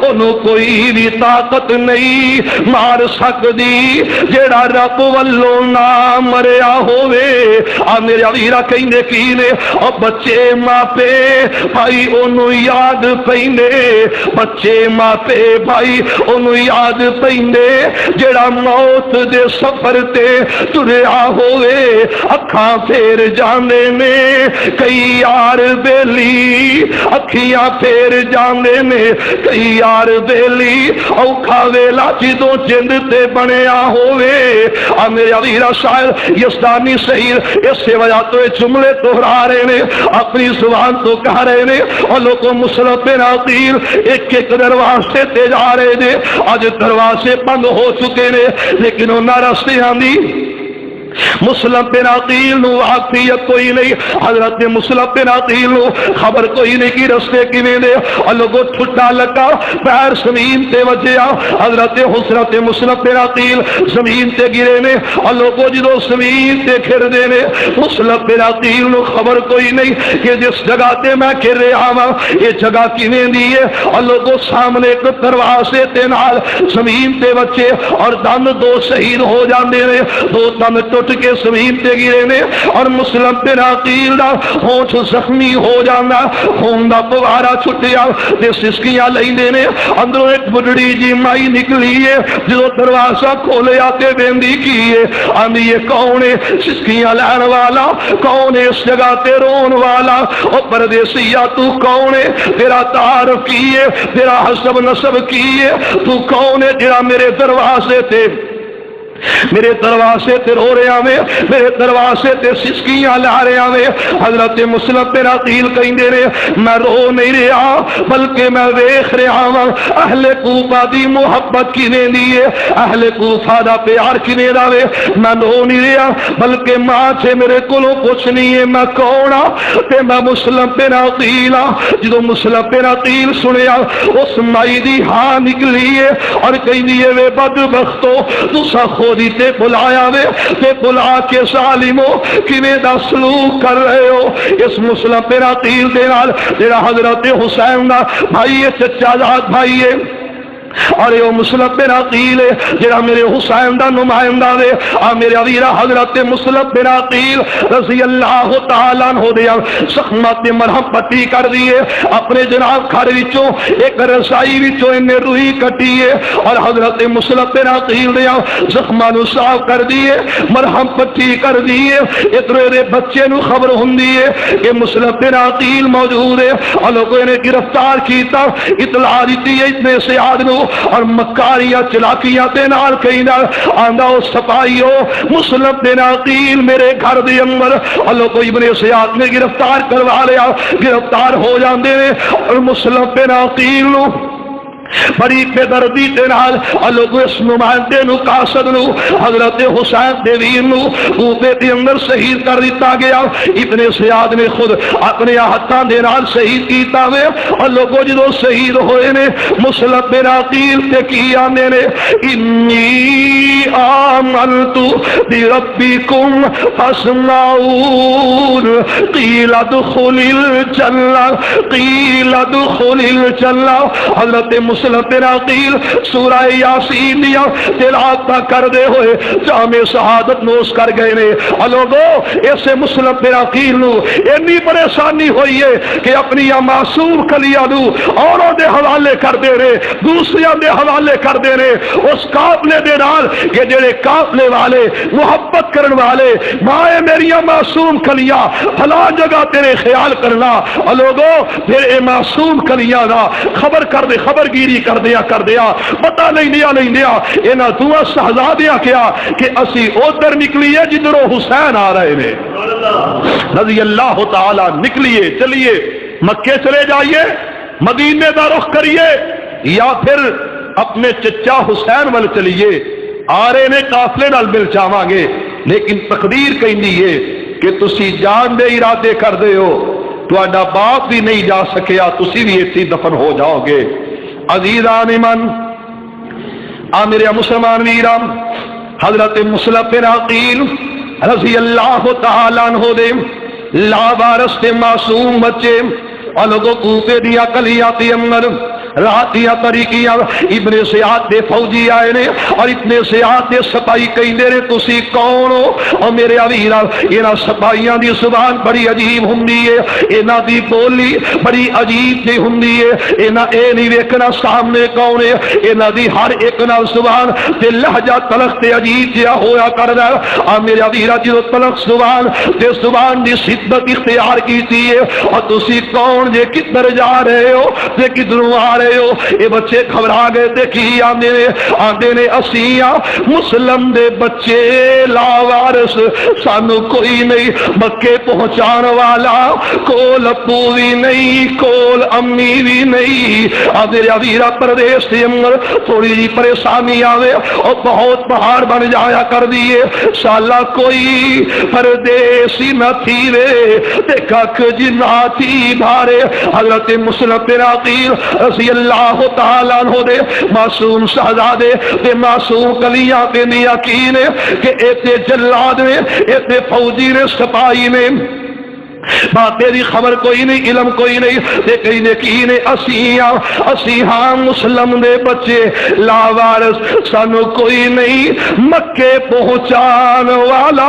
انہوں کوئی بھی طاقت نہیں مار سکدی جیڑا رب والوں نہ مریا ہوئے میرے ویرا کہندے کی نے اور بچے ماں پے بھائی انہوں یاد پیندے بچے ماں پے بھائی انہوں یاد پیندے جڑا موت دے سفر تے تریا ہوئے اکھاں پھیر جاندے نے کئی یار بیلی اکھیاں پھیر جاندے نے کئی یار بیلی اوکھا ویلا جدوں جند تے بنیا ہوئے میرے ویرا شاعر یزدانی شہیر اس سے وجہ تو یہ جملے دہرا رہے نے اپنی زبان تو کہہ رہے نے اور لوگوں مسلم بن عقیل ایک ایک دروازے تے جا رہے نے آج دروازے بند ہو چکے نے لیکن انہاں راستے آندی مسلم بن عقیل نو واقفیت کوئی نہیں حضرت مسلم بن عقیل نو خبر کوئی نہیں کی رستے کیویں دے اور لوگوں ٹھٹا لگا پیر زمین تے وجیا حضرت حضرت مسلم بن عقیل زمین تے گرے نے اور لوگوں جدوں زمین تے گھر دے نے مسلم بن عقیل نو خبر کوئی نہیں کہ جس جگہ تے میں گھر رہا ہاں یہ جگہ کیویں دی ہے اور لوگوں سامنے ایک دروازے تے نال زمین تے بچے اور دم دو شہید ہو جاندے نے دو دم ٹوٹ کے زمین تے گرے نے اور مسلم بن عقیل دا ہونٹ زخمی ہو جانا خون دا پوارا چھٹیا تے سسکیاں لیندے نے اندروں ایک بڑڑی جی مائی نکلی ہے جو دروازہ کھولیا تے بیندی کی ہے آندی یہ کون ہے سسکیاں لین والا کون ہے اس جگہ تے رون والا او پردیسیا تو کون ہے تیرا تعارف کی ہے تیرا حسب نسب کی ہے تو کون ہے جڑا میرے دروازے تے میرے دروازے تے رو رہے میں میرے دروازے تے سسکیاں لا رہے میں حضرت مسلم بن عقیل کہندے نے میں رو نہیں رہا بلکہ میں ویکھ رہا ہوں اہل کوفہ دی محبت کیویں دی ہے اہل کوفہ دا پیار کیویں دا وے میں رو نہیں رہا بلکہ ماں سے میرے کولوں پوچھنی ہے میں کون ہاں تے میں مسلم بن عقیل ہاں جدوں مسلم بن عقیل سنیا اس مائی دی ہاں نکلی ہے اور کہندی ہے وے بدبختو تساں خودی تے بلایا وے تے بلا کے ظالمو کیویں دا سلوک کر رہے ہو اس مسلم بن عقیل دے نال جڑا حضرت حسین دا بھائی چچا جات بھائی ہے اور یہ مسلم بن عقیل جڑا میرے حسین دا نمائندہ دے میرے ویرا حضرت مسلم بن عقیل رضی اللہ تعالیٰ عنہ دے زخمات مرہم پٹی کر دیے اپنے جناب گھر وچوں ایک رسائی وچوں انہیں روئی کٹی ہے اور حضرت مسلم بن عقیل دے زخماں نو صاف کر دیے مرہم پٹی کر دیے ادھر بچے نو خبر ہوندی ہے کہ مسلم بن عقیل موجود ہے اور لوگوں نے گرفتار کیتا اطلاع دیتی ہے اتنے سیاد نو اور مکاریاں چلاکیاں تے نال کئی نال آندا او سپاہیو مسلم بن عقیل میرے گھر دے اندر اللہ کو ابن سیاد نے گرفتار کروا لیا گرفتار ہو جاندے نے اور مسلم بن عقیل نو بڑی بے دردی دے نال اللہ کو اس نمائندے نو قاصد نو حضرت حسین دے ویر نو کوفے دے اندر شہید کر دیتا گیا ابن سیاد نے خود اپنے ہاتھاں دے نال شہید کیتا وے اللہ کو جدوں شہید ہوئے نے مسلم بن عقیل تے کی آندے نے انی آمنت بربکم فاسمعون قیل ادخل الجنہ قیل ادخل الجنہ حضرت مسلم بن عقیل سورہ یاسین دیا تلاوت کر دے ہوئے جامع شہادت نوش کر گئے نے لوگو ایسے مسلم بن عقیل نو اتنی پریشانی ہوئی ہے کہ اپنی معصوم کلیاں نو اوروں دے حوالے کر دے رہے دوسریاں دے حوالے کر دے رہے اس قافلے دے نال کہ جڑے قافلے والے محبت کرن والے مائے میریاں معصوم کلیاں فلاں جگہ تیرے خیال کرنا لوگو پھر اے معصوم کلیاں دا خبر کر دے خبر گیری کر دیا پتہ نہیں دیا اینا دعا شہزادیاں کیا کہ اسی ادھر نکلیے جدھروں حسین آ رہے نے رضی اللہ تعالی نکلیے چلیے مکے چلے جائیے مدینے دا رخ کریے یا پھر اپنے چچا حسین وال چلیے آ رہے نے قافلے نال مل جاواں گے لیکن تقدیر کہندی ہے کہ تسی جان دے ارادے کر دے ہو تہاڈا باپ بھی نہیں جا سکیا تسی بھی ایتھی دفن ہو جاؤ گے عزیزان من میرے مسلمان ویرام حضرت مسلم بن عقیل رضی اللہ تعالیٰ عنہ دے لاوارث تے معصوم بچے الگو کوفے دیا کلیاں تے اندر راتیاں طریقیاں ابن سیاد دے فوجی آئے نے اور اتنے سیاد دے سپاہی کہندے نے تسی کون ہو اور میرے ویرا انہاں سپاہیاں دی زبان بڑی عجیب ہوندی ہے انہاں دی بولی بڑی عجیب دی ہوندی ہے انہاں اے نہیں ویکھنا سامنے کون ہے انہاں دی ہر ایک نال زبان تے لہجہ تلخ تے عجیب جہا ہویا کردا ہے میرے ویرا جدوں تلخ زبان تے زبان دی شدت اختیار کیتی ہے اور تسی کون جے کدھر جا رہے ہو تے کدھروں آ رہے ہو اے بچے گھبرا گئے تے کی آندے نے اسیاں مسلم دے بچے لاوارث سانو کوئی نہیں مکے پہنچان والا کول ابو بھی نہیں کول امی بھی نہیں میرا ویرا پردیس دے اندر تھوڑی جی پریشانی آوے اور بہت پہاڑ بن جایا کر دیے سالا کوئی پردیسی نہ تھی وے تے کک جنا تھی بھارے حضرت مسلم بن عقیل رضی اللہ تعالیٰ عنہ دے معصوم شہزادے تے معصوم کلیاں تے یقین کہ ایتے جلاد نے ایتے فوجی نے سپاہی نے بات تیری خبر کوئی نہیں علم کوئی نہیں تے کہیں نے کی نے اسی ہاں مسلم دے بچے لاوارث سانو کوئی نہیں مکے پہنچان والا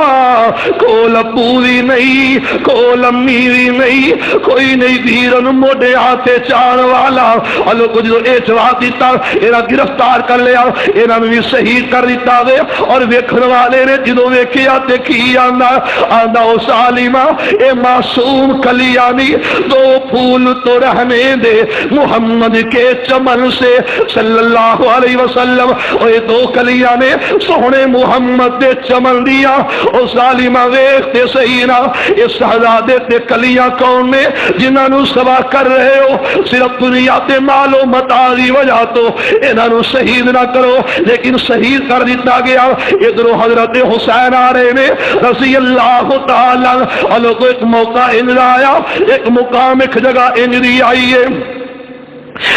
کول ابو بھی نہیں کول امی بھی نہیں کوئی نہیں ویرن موڈے ہاتھے چان والا اللہ کو جو اے جواب دیتا اینا گرفتار کر لیا اینا بھی شہید کر دیتا دے اور ویکھن والے نے جدو ویکھیا تے کی آندا او سالمہ اے معصوم کلیانی دو پھول تو رہنے دے محمد کے چمن سے صلی اللہ علیہ وسلم اور یہ دو کلیانے سونے محمد دے چمن دیا او ظالمہ ویکھتے سہینا اس شہزادے تے کلیاں کون نے جنہاں نو سوا کر رہے ہو صرف دنیا تے مال و متاع دی وجہ تو انہاں نو شہید نہ کرو لیکن شہید کر دیتا گیا ادھر حضرت حسین آ رہے نے رضی اللہ تعالیٰ عنہ کو ایک موقع انجر آیا ایک مقام ایک جگہ انجری آئی ہے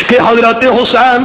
کہ حضرت حسین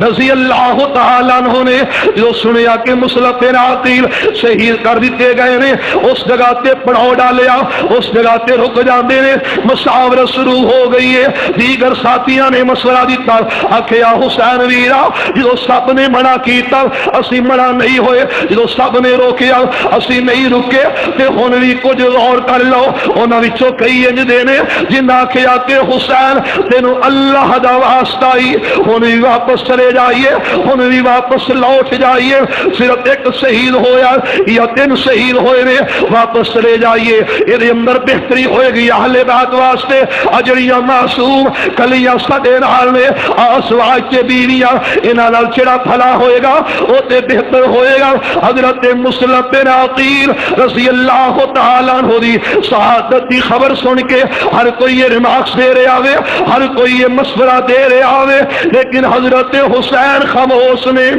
رضی اللہ تعالیٰ عنہ نے جو سنیا کہ مسلم بن عقیل شہید کر دیتے گئے نے، اس جگہ تے پڑاؤ ڈالیا، اس جگہ تے رک جاندے نے، مشاورت شروع ہو گئی ہے۔ دیگر ساتھیاں نے مشورہ دیتا، آکھیا حسین ویرا جو سب نے منع کیتا اسی منع نہیں ہوئے، جو سب نے روکیا اسی نہیں رکے، تے ہن وی کچھ غور کر لو۔ انہاں وچوں کئی انج دے نے جنہاں آکھیا کہ حسین تینوں اللہ دا واسطہ ہی ہن وی واپس چلے جائیے، ہن وی واپس لوٹ جائیے، صرف ایک شہید ہویا یا 3 شہید ہوئے نے، واپس چلے جائیے۔ یہ اندر بہتری ہوئے گی اہل بیت واسطے، اجڑیاں معصوم کلیاں سڈے نال نے، ازواج کے بیویاں انہاں نال چڑا بھلا ہوئے گا، او تے بہتر ہوئے گا۔ حضرت مسلم بن عقیل رضی اللہ تعالیٰ عنہ دی شہادت دی خبر سن کے ہر کوئی یہ ریمارکس دے رہے آوے، ہر کوئی یہ مشورہ دے رہے آوے، لیکن حضرت حسین خاموش نے۔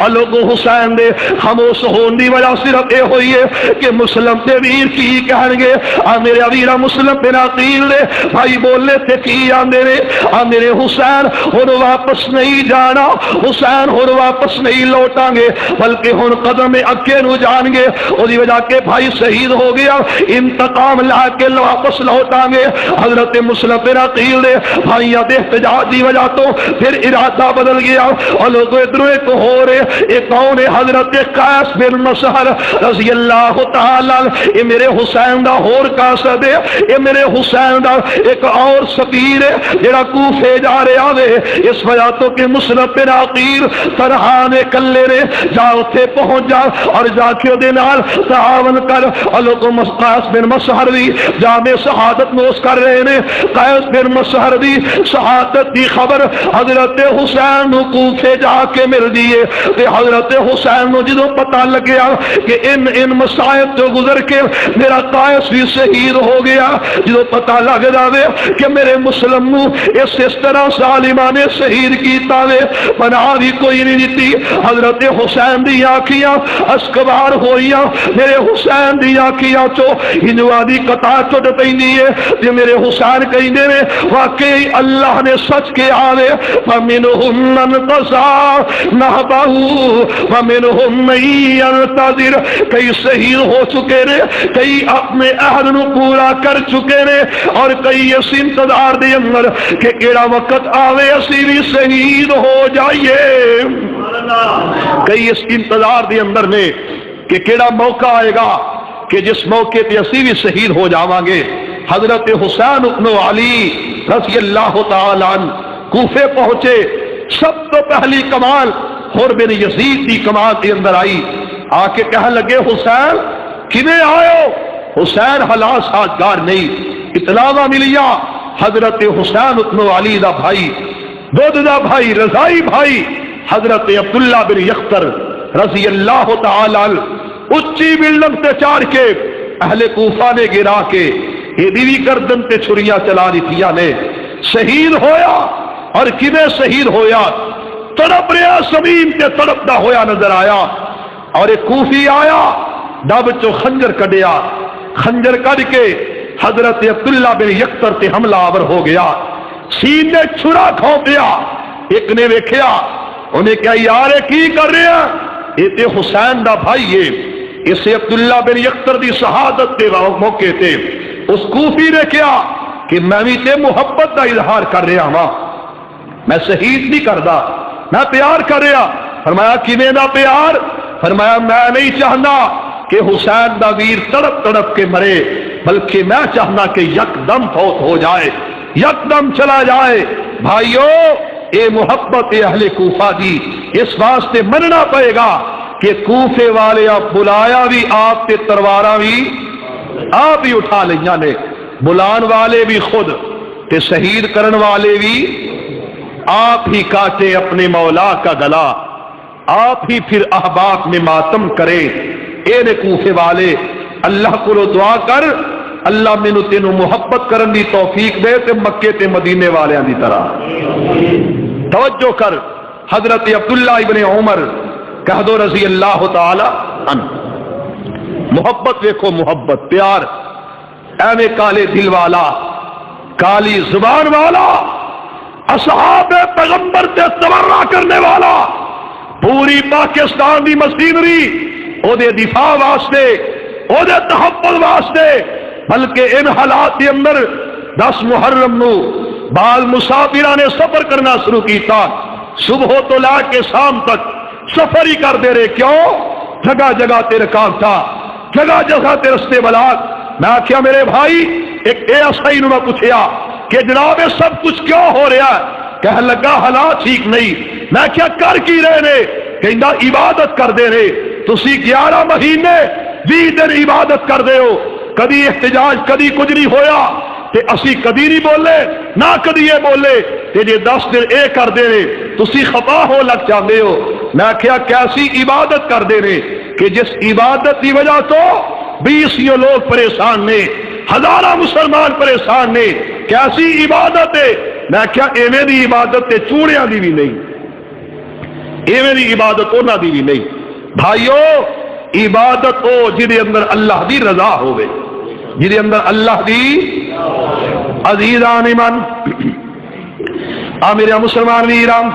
لوگوں حسین دے خاموش ہون دی وجہ صرف اے ہوئی ہے کہ مسلم تے ویر کی کہن گے، میرے ویرا مسلم بن عقیل دے بھائی بولے تھے کی آندے نے، میرے حسین ہن واپس نہیں جانا، حسین ہن واپس نہیں لوٹاں گے، بلکہ ہن قدم اگے نو جان گے، او دی وجہ کہ بھائی شہید ہو گیا، انتقام لا کے واپس لوٹاں گے۔ حضرت مسلم بن عقیل دے بھائیاں دے احتجاج دی وجہ تو پھر ارادہ بدل گیا، اور لوگوں ادھروں ایک ہو یہ کون ہے؟ حضرت قیس بن مسہر رضی اللہ تعالیٰ، یہ میرے حسین دا اور قاصد ہے، یہ میرے حسین دا ایک اور سفیر ہے جڑا کوفے جا رہے آوے، اس وجہ تو کہ مسلم بن عقیل ترہانے کلے نے، جا اتھے پہنچ جا اور جا کے دے نال تعاون کر۔ اور لوگوں قیس بن مسہر بھی جامع شہادت نوش کر رہے نے، قیس بن مسہر بھی شہادت دی خبر حضرت حسین نو کوفے جا کے مل دیئے۔ حضرت حسین نو جدوں پتہ لگیا کہ ان مصائب تو گزر کے میرا قائس بھی شہید ہو گیا، جدوں پتہ لگ جاوے کہ میرے مسلم نو اس طرح ظالماں نے شہید کیتا وے، پناہ بھی کوئی نہیں دیتی۔ حضرت حسین دی آنکھیاں اسکبار ہوئیاں، میرے حسین دی آنکھیاں چو ہندوا دی قطع ٹوٹ پیندی ہے، تے میرے حسین کہندے نے واقعی اللہ نے سچ کے آوے، فمنہم من قضى نحبہ ومنہم من ينتظر، کئی شہید ہو چکے نے، کئی اپنے عہد نو پورا کر چکے نے، اور کئی اس انتظار دے اندر کہ کیڑا وقت آوے اسی بھی شہید ہو جائیے، کئی اس انتظار دے اندر نے کہ کیڑا موقع آئے گا کہ جس موقع پہ اسی بھی شہید ہو جاواں گے۔ حضرت حسین ابن علی رضی اللہ تعالیٰ عنہ کوفے پہنچے، سب تو پہلی کمال حر بن یزید دی کمال کے اندر آئی، آ کے کہنے لگے حسین کنے آئے ہو؟ حسین حالات سازگار نہیں، اطلاع ملیا حضرت حسین ابن علی دا بھائی، دودھ دا بھائی، رضائی بھائی حضرت عبداللہ بن یختر رضی اللہ تعالی عنہ اچھی بلڈنگ تے چار کے اہل کوفہ نے گرا کے یہ بیوی گردن تے چھریاں چلا دیتیاں نے، شہید ہویا، اور کنے شہید ہویا؟ تڑپ رہا زمین تے تڑپدا ہویا نظر آیا، اور ایک کوفی آیا ڈب چو خنجر کڈیا، خنجر کڈ کے حضرت عبداللہ بن یختر تے حملہ آور ہو گیا، سینے چھرا کھوپیا، ایک نے ویکھیا، انہیں کہا یار کی کر رہے ہیں؟ یہ تے حسین دا بھائی ہے، اسے عبداللہ بن یختر دی شہادت کے موقع تے اس کوفی نے کیا کہ میں بھی تے محبت دا اظہار کر رہا ہاں، میں شہید نہیں کردا، میں پیار کر رہا۔ فرمایا کیویں دا پیار؟ فرمایا میں نہیں چاہنا کہ حسین دا ویر تڑپ تڑپ کے مرے، بلکہ میں چاہنا کہ یک دم فوت ہو جائے، یک دم چلا جائے۔ بھائیو اے محبت اہل کوفہ دی، اس واسطے مننا پڑے گا کہ کوفے والے بلایا بھی آپ تے تلواراں بھی آپ ہی اٹھا لیاں نے، بلان والے بھی خود تے شہید کرن والے بھی آپ ہی کاٹے اپنے مولا کا گلا، آپ ہی پھر احباب میں ماتم کرے۔ اے نے کوفے والے اللہ کو دعا کر اللہ مینوں تینوں محبت کرن دی توفیق دے تے مکے تے مدینے والیاں دی طرح۔ توجہ کر، حضرت عبداللہ ابن عمر کہہ دو رضی اللہ تعالی عنہ، محبت دیکھو، محبت پیار، ایویں کالے دل والا، کالی زبان والا اصحاب پیغمبر تے تبرع کرنے والا پوری پاکستان دی مشینری او دے دفاع واسطے او دے تحفظ واسطے، بلکہ ان حالات کے اندر 10 محرم نو بعض مسافران نے سفر کرنا شروع کیتا، صبح تو لا کے شام تک سفر ہی کرتے رہے۔ کیوں؟ جگہ جگہ تے رکاب تھا، جگہ جگہ تے رستے بلاک۔ میں آخیا میرے بھائی، ایک ایسائی نے میں پوچھیا کہ جناب یہ سب کچھ کیوں ہو رہا ہے؟ کہہ لگا حالات ٹھیک نہیں۔ میں کیا کر کی رہے نے؟ کہندا عبادت کر دے رہے، تسی 11 مہینے 20 دن عبادت کر دے ہو، کدی احتجاج کدی کچھ نہیں ہویا تے اسی کدی نہیں بولے نہ کدی یہ بولے تے جے 10 دن اے کر دے رہے تسی خطا ہو لگ جاندے ہو۔ میں کیا کیسی عبادت کر دے رہے کہ جس عبادت کی وجہ تو 20 لوگ پریشان نے، ہزارہ مسلمان پریشان نے، کیسی عبادت ہے؟ میں کیا ایویں دی عبادت تے چوڑیاں دی بھی نہیں، ایویں دی عبادت انہاں دی بھی نہیں۔ بھائیو، عبادت او جدے اندر اللہ دی رضا ہوئے، جدے اندر اللہ دی عزیزان ایمان میرے مسلمان ویران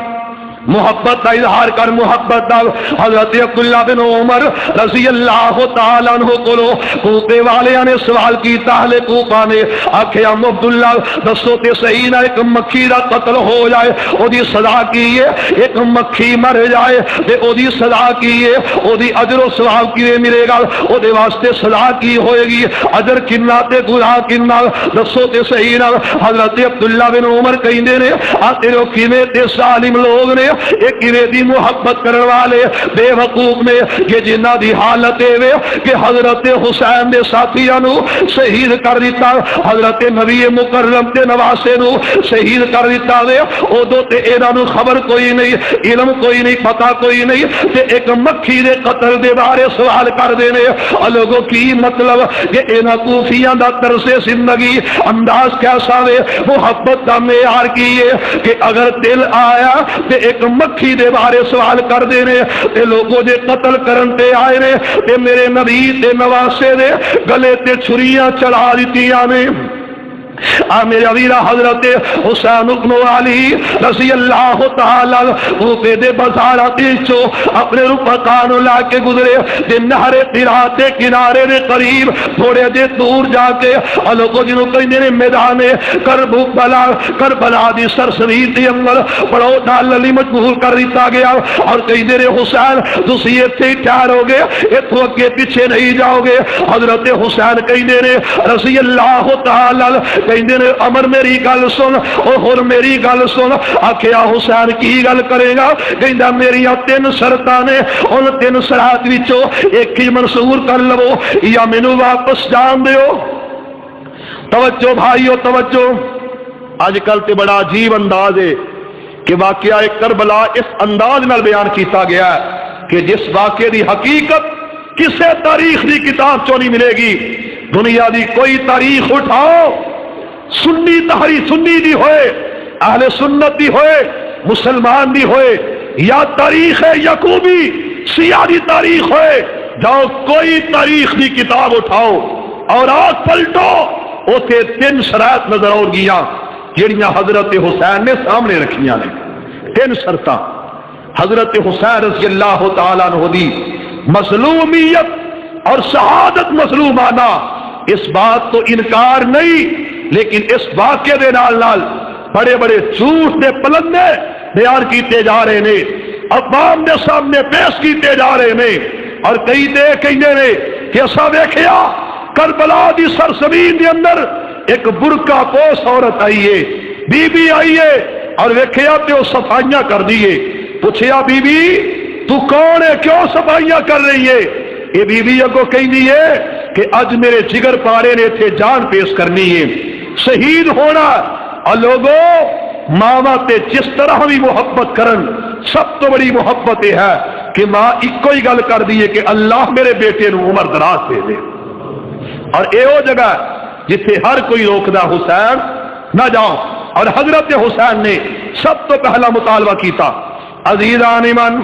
محبت کا اظہار کر، محبت دا۔ حضرت عبداللہ بن عمر رضی اللہ تعالیٰ عنہ کو کوفے والے نے سوال کیتا، اہل کوفہ نے آکھیا عبداللہ دسو تے صحیح نہ ایک مکھی دا قتل ہو جائے او دی سزا کی ہے، ایک مکھی مر جائے تے او دی سزا کی ہے، او دی اجر و ثواب کیویں ملے گا؟ او دے واسطے سزا کی ہوئے گی؟ اجر کنا تے گناہ کنا؟ دسو تے صحیح نہ۔ حضرت عبداللہ بن عمر کہندے نے آ تیرے کیویں تے ظالم لوگ نے ایک دی محبت کرنے والے بے وقوف نے کہ جنہ دی حالت ہے کہ حضرت حسین دے ساتھیاں نو شہید کر دیتا، حضرت نبی مکرم تے نواسے نو شہید کر دیتا وے، اودوں تے انہاں نو خبر کوئی نہیں، علم کوئی نہیں، پتہ کوئی نہیں تے ایک مکھی دے قتل دے بارے سوال کر دینے۔ لوگوں کی مطلب کہ انہاں کوفیاں دا طرز زندگی انداز کیسا وے، محبت دا معیار کی ہے کہ اگر دل آیا تے ایک مکھی دے بارے سوال کر دینے تے لوگوں دے قتل کرن تے آئے نے تے میرے نبی تے نواسے دے گلے تے چھریاں چڑھا دیتیاں نے۔ میرے ویرا حضرت حسین بن علی رضی اللہ تعالی کوفے دے بازاراں وچوں اپنے رفقاء نوں لا کے گزرے تے نہر قرات دے کنارے دے قریب تھوڑے دے دور جا کے لوگوں جنوں کہندے نے میدان کربلا دی سرسری دے اندر بڑو نال علی مجبور کر دتا گیا اور کہندے نے حسین تسی ایتھے ہی ٹھہرو گے، ایتھوں اگے پیچھے نہیں جاؤ گے۔ حضرت حسین کہندے نے رضی اللہ تعالی کہندے نے امر میری گل سن، او ہن میری گل سن۔ آکھیا حسین کی گل کرے گا؟ کہندا میریاں 3 شرطاں نے، ان 3 شرائط وچوں ایک ہی منظور کر لو یا مینوں واپس جان دیو۔ توجہ بھائیو توجہ، اج کل تے بڑا عجیب انداز ہے کہ واقعہ کربلا اس انداز نال بیان کیتا گیا ہے کہ جس واقعے دی حقیقت کسے تاریخ دی کتاب چوں نہیں ملے گی۔ دنیا دی کوئی تاریخ اٹھاؤ، سنی تحریک سنی دی ہوئے، اہل سنت دی ہوئے، مسلمان دی ہوئے، یا تاریخ یعقوبی سیاہ دی تاریخ ہوئے، جاؤ کوئی تاریخ دی کتاب اٹھاؤ اور آنکھ پلٹو، اوتے 3 شرائط نظر آؤ گیاں جڑیاں حضرت حسین نے سامنے رکھیاں نے۔ 3 شرطاں حضرت حسین رضی اللہ تعالیٰ عنہ دی مظلومیت اور شہادت مظلومانہ، اس بات تو انکار نہیں، لیکن اس واقعے دے نال بڑے بڑے جھوٹ دے پلندے بیان کیتے جا رہے نے، عوام دے سامنے پیش کیتے جا رہے نے، اور کئی دے کہندے نے کہ اسا ویکھیا کربلا دی سرزمین دے اندر ایک برقع پوش عورت آئی ہے، بی بی آئی ہے، اور ویکھیا تے وہ صفائیاں کر دیے۔ پوچھیا بی بی تو کون ہے، کیوں صفائیاں کر رہی ہے؟ یہ بی بی اگوں کہندی ہے کہ اج میرے جگر پارے نے تھے جان پیش کرنی ہے، شہید ہونا، اور لوگوں ماں تے جس طرح بھی محبت کرن، سب تو بڑی محبت یہ ہے کہ ماں ایک ہی گل کر دی ہے کہ اللہ میرے بیٹے نو عمر دراز دے دے۔ اور اے وہ جگہ جتھے ہر کوئی روکدا حسین نہ جاؤ، اور حضرت حسین نے سب تو پہلا مطالبہ کیتا۔ عزیزان ایمان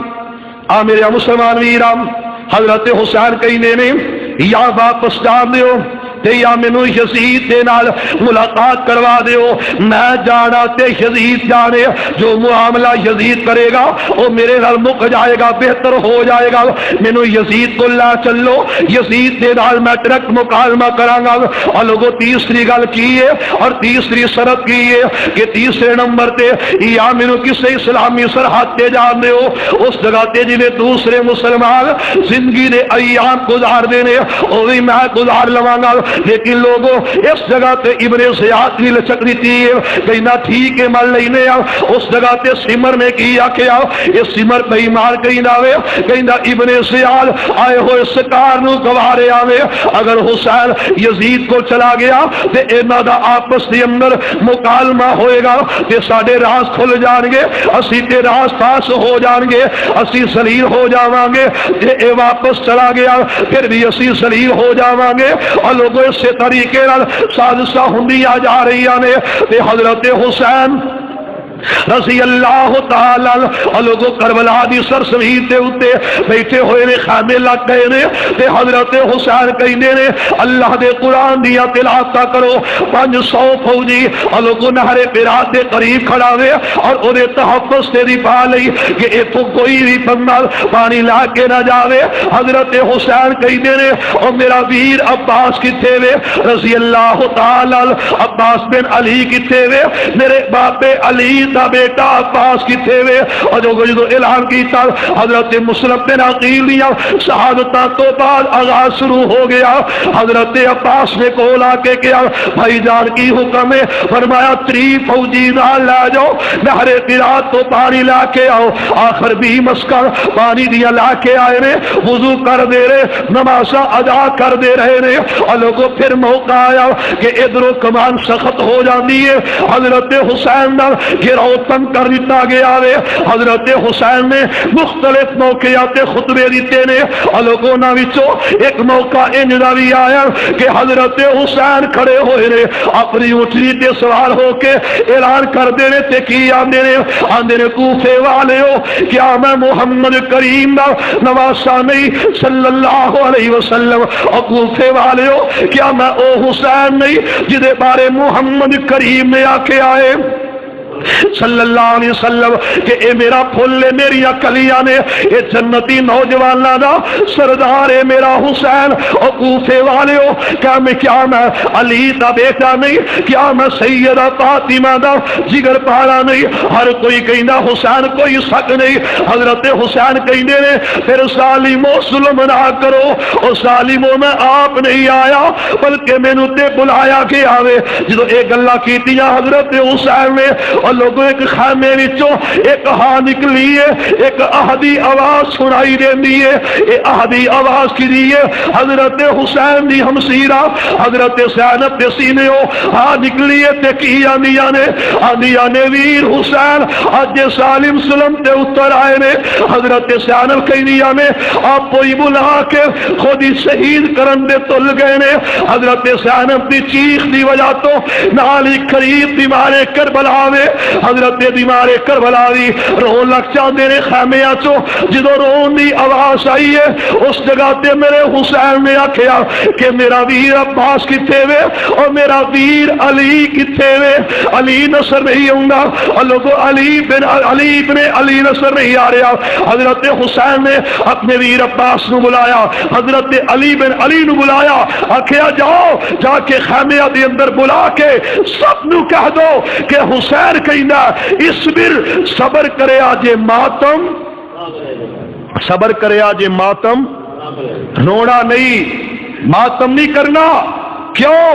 میرے مسلمان ویران، حضرت حسین کہندے نے یا واپس جان دیو تے یا مینوں یزید دے نال ملاقات کروا دیو، میں جانا تے یزید جانے، جو معاملہ یزید کرے گا وہ میرے نال مک جائے گا، بہتر ہو جائے گا، مینوں یزید کو لا چلو، یزید دے نال میں ڈائریکٹ مکالمہ کراں گا۔ اور لوگوں تیسری گل کی ہے اور تیسری شرط کی ہے کہ تیسرے نمبر تے یا مینوں کسے اسلامی سرحد تے جان دیو، اس جگہ تے جویں دوسرے مسلمان زندگی دے ایام گزار دینے او بھی میں گزار لواں گا، لیکن لوگوں اس جگہ تے ابن زیاد کی لچک دیتی ہے، کہنا ٹھیک ہے مان لینے آ۔ اس جگہ تے سمر نے کی آکھیا یہ سمر بے ایمان کہندا وے، کہندا ابن زیاد آئے ہوئے سرکار نو گوارے آوے، اگر حسین یزید کو چلا گیا تے انہاں دا آپس دے اندر مکالمہ ہوئے گا تے ساڈے راز کھل جان گے، اسی تے راز فاش ہو جان گے، اسی ذلیل ہو جاواں گے، تے اے واپس چلا گیا پھر بھی اسی ذلیل ہو جاواں گے۔ اور لوگوں اسی طریقے نال سازشاں ہوندیاں جا رہیاں نے تے حضرت حسین رضی اللہ تعالی عنہ لوگوں کربلا دی سرزمین تے اوتے بیٹھے ہوئے نے، خیمے لگ گئے نے تے حضرت حسین کہندے نے اللہ دے قرآن دی تلاوت کرو۔ 500 فوجی لوگوں نہر فرات دے قریب کھڑا ہوئے اور اودے تحفظ تے دی پا لئی کہ ایتھوں کوئی بھی بندہ پانی لا کے نہ جاوے۔ حضرت حسین کہندے نے او میرا ویر عباس کتے وے رضی اللہ تعالی عنہ، عباس بن علی کتے وے، میرے باپ علی دا بیٹا عباس کتے وے۔ اور جو اعلان کیتا حضرت مسلم بن عقیل دیا شہادتاں تو بعد آغاز شروع ہو گیا۔ حضرت عباس نے کول آ کے کیا بھائی جان کی حکم ہے؟ فرمایا 3 فوجی نال لے جاؤ، نہر فرات تو پانی لا کے آؤ۔ آخر بھی مسکر پانی دیا لا کے آئے نے، وضو کر دے رہے، نمازاں ادا کر دے رہے نے۔ اور لوگوں پھر موقع آیا کہ ادھروں کمان سخت ہو جاتی ہے، حضرت حسین نال گھراؤ تنگ کر دیتا گیا ہے۔ حضرت حسین نے مختلف موقعات خطبے دیتے نے، اور لوگوں نہ وچوں ایک موقع انجا بھی آیا کہ حضرت حسین کھڑے ہوئے نے، اپنی اونٹنی تے سوار ہو کے اعلان کر دینے تے کی آندے نے کوفے والے ہو کیا میں محمد کریم دا نواسا نہیں صلی اللہ علیہ وسلم، اور کوفے والے ہو کیا میں او حسین نہیں جدے بارے محمد کریم نے آکے آئے صلی اللہ علیہ وسلم کہ اے میرا پھول ہے، میری کلیاں نے، اے جنتی نوجواناں دا سردار ہے میرا حسین۔ اور کوفے والے ہو کیا میں علی دا بیٹا نہیں، کیا میں سیدہ فاطمہ دا جگر پالا نہیں؟ ہر کوئی کہندا حسین کوئی شک نہیں۔ حضرت حسین کہندے نے پھر ظالمو ظلم نہ کرو، اور ظالمو میں آپ نہیں آیا بلکہ مینوں تے بلایا گیا وے۔ جدوں اے گلاں کیتیاں حضرت حسین نے اور لوگوں ایک خیمے وچوں ایک ہاں نکلی ہے، ایک احدی آواز سنائی دیندی ہے۔ اے احدی آواز کی دی ہے حضرت حسین دی ہمشیرہ حضرت زینب دے سینے ہاں نکلی ہے تے کی آندیاں نے ویر حسین اج ظالم ظلم تے اتر آئے نے۔ حضرت زینب کہندیاں نے آپ کوئی بلا کے خود ہی شہید کرن دے تل گئے نے۔ حضرت زینب دی چیخ دی وجہ تو نال ہی قریب بیمارے کربلا میں حضرت بیمار کربلا دی رون لگ چاندے نے خیمیاں چو۔ جدو رون دی آواز آئی ہے اس جگہ تے میرے حسین نے آکھیا کہ میرا ویر عباس کتے وے اور میرا ویر علی کتے وے؟ علی نصر نہیں ہوں گا، اور لوگوں علی بن علی نصر نہیں آ رہا۔ حضرت حسین نے اپنے ویر عباس نو بلایا، حضرت علی بن علی نو بلایا، آکھیا جاؤ جا کے خیمیاں دی اندر بلا کے سب نو کہہ دو کہ حسین کہندا اسبر صبر کرے آجے ماتم، صبر کرے آجے ماتم، رونا نہیں ماتم نہیں کرنا۔ کیوں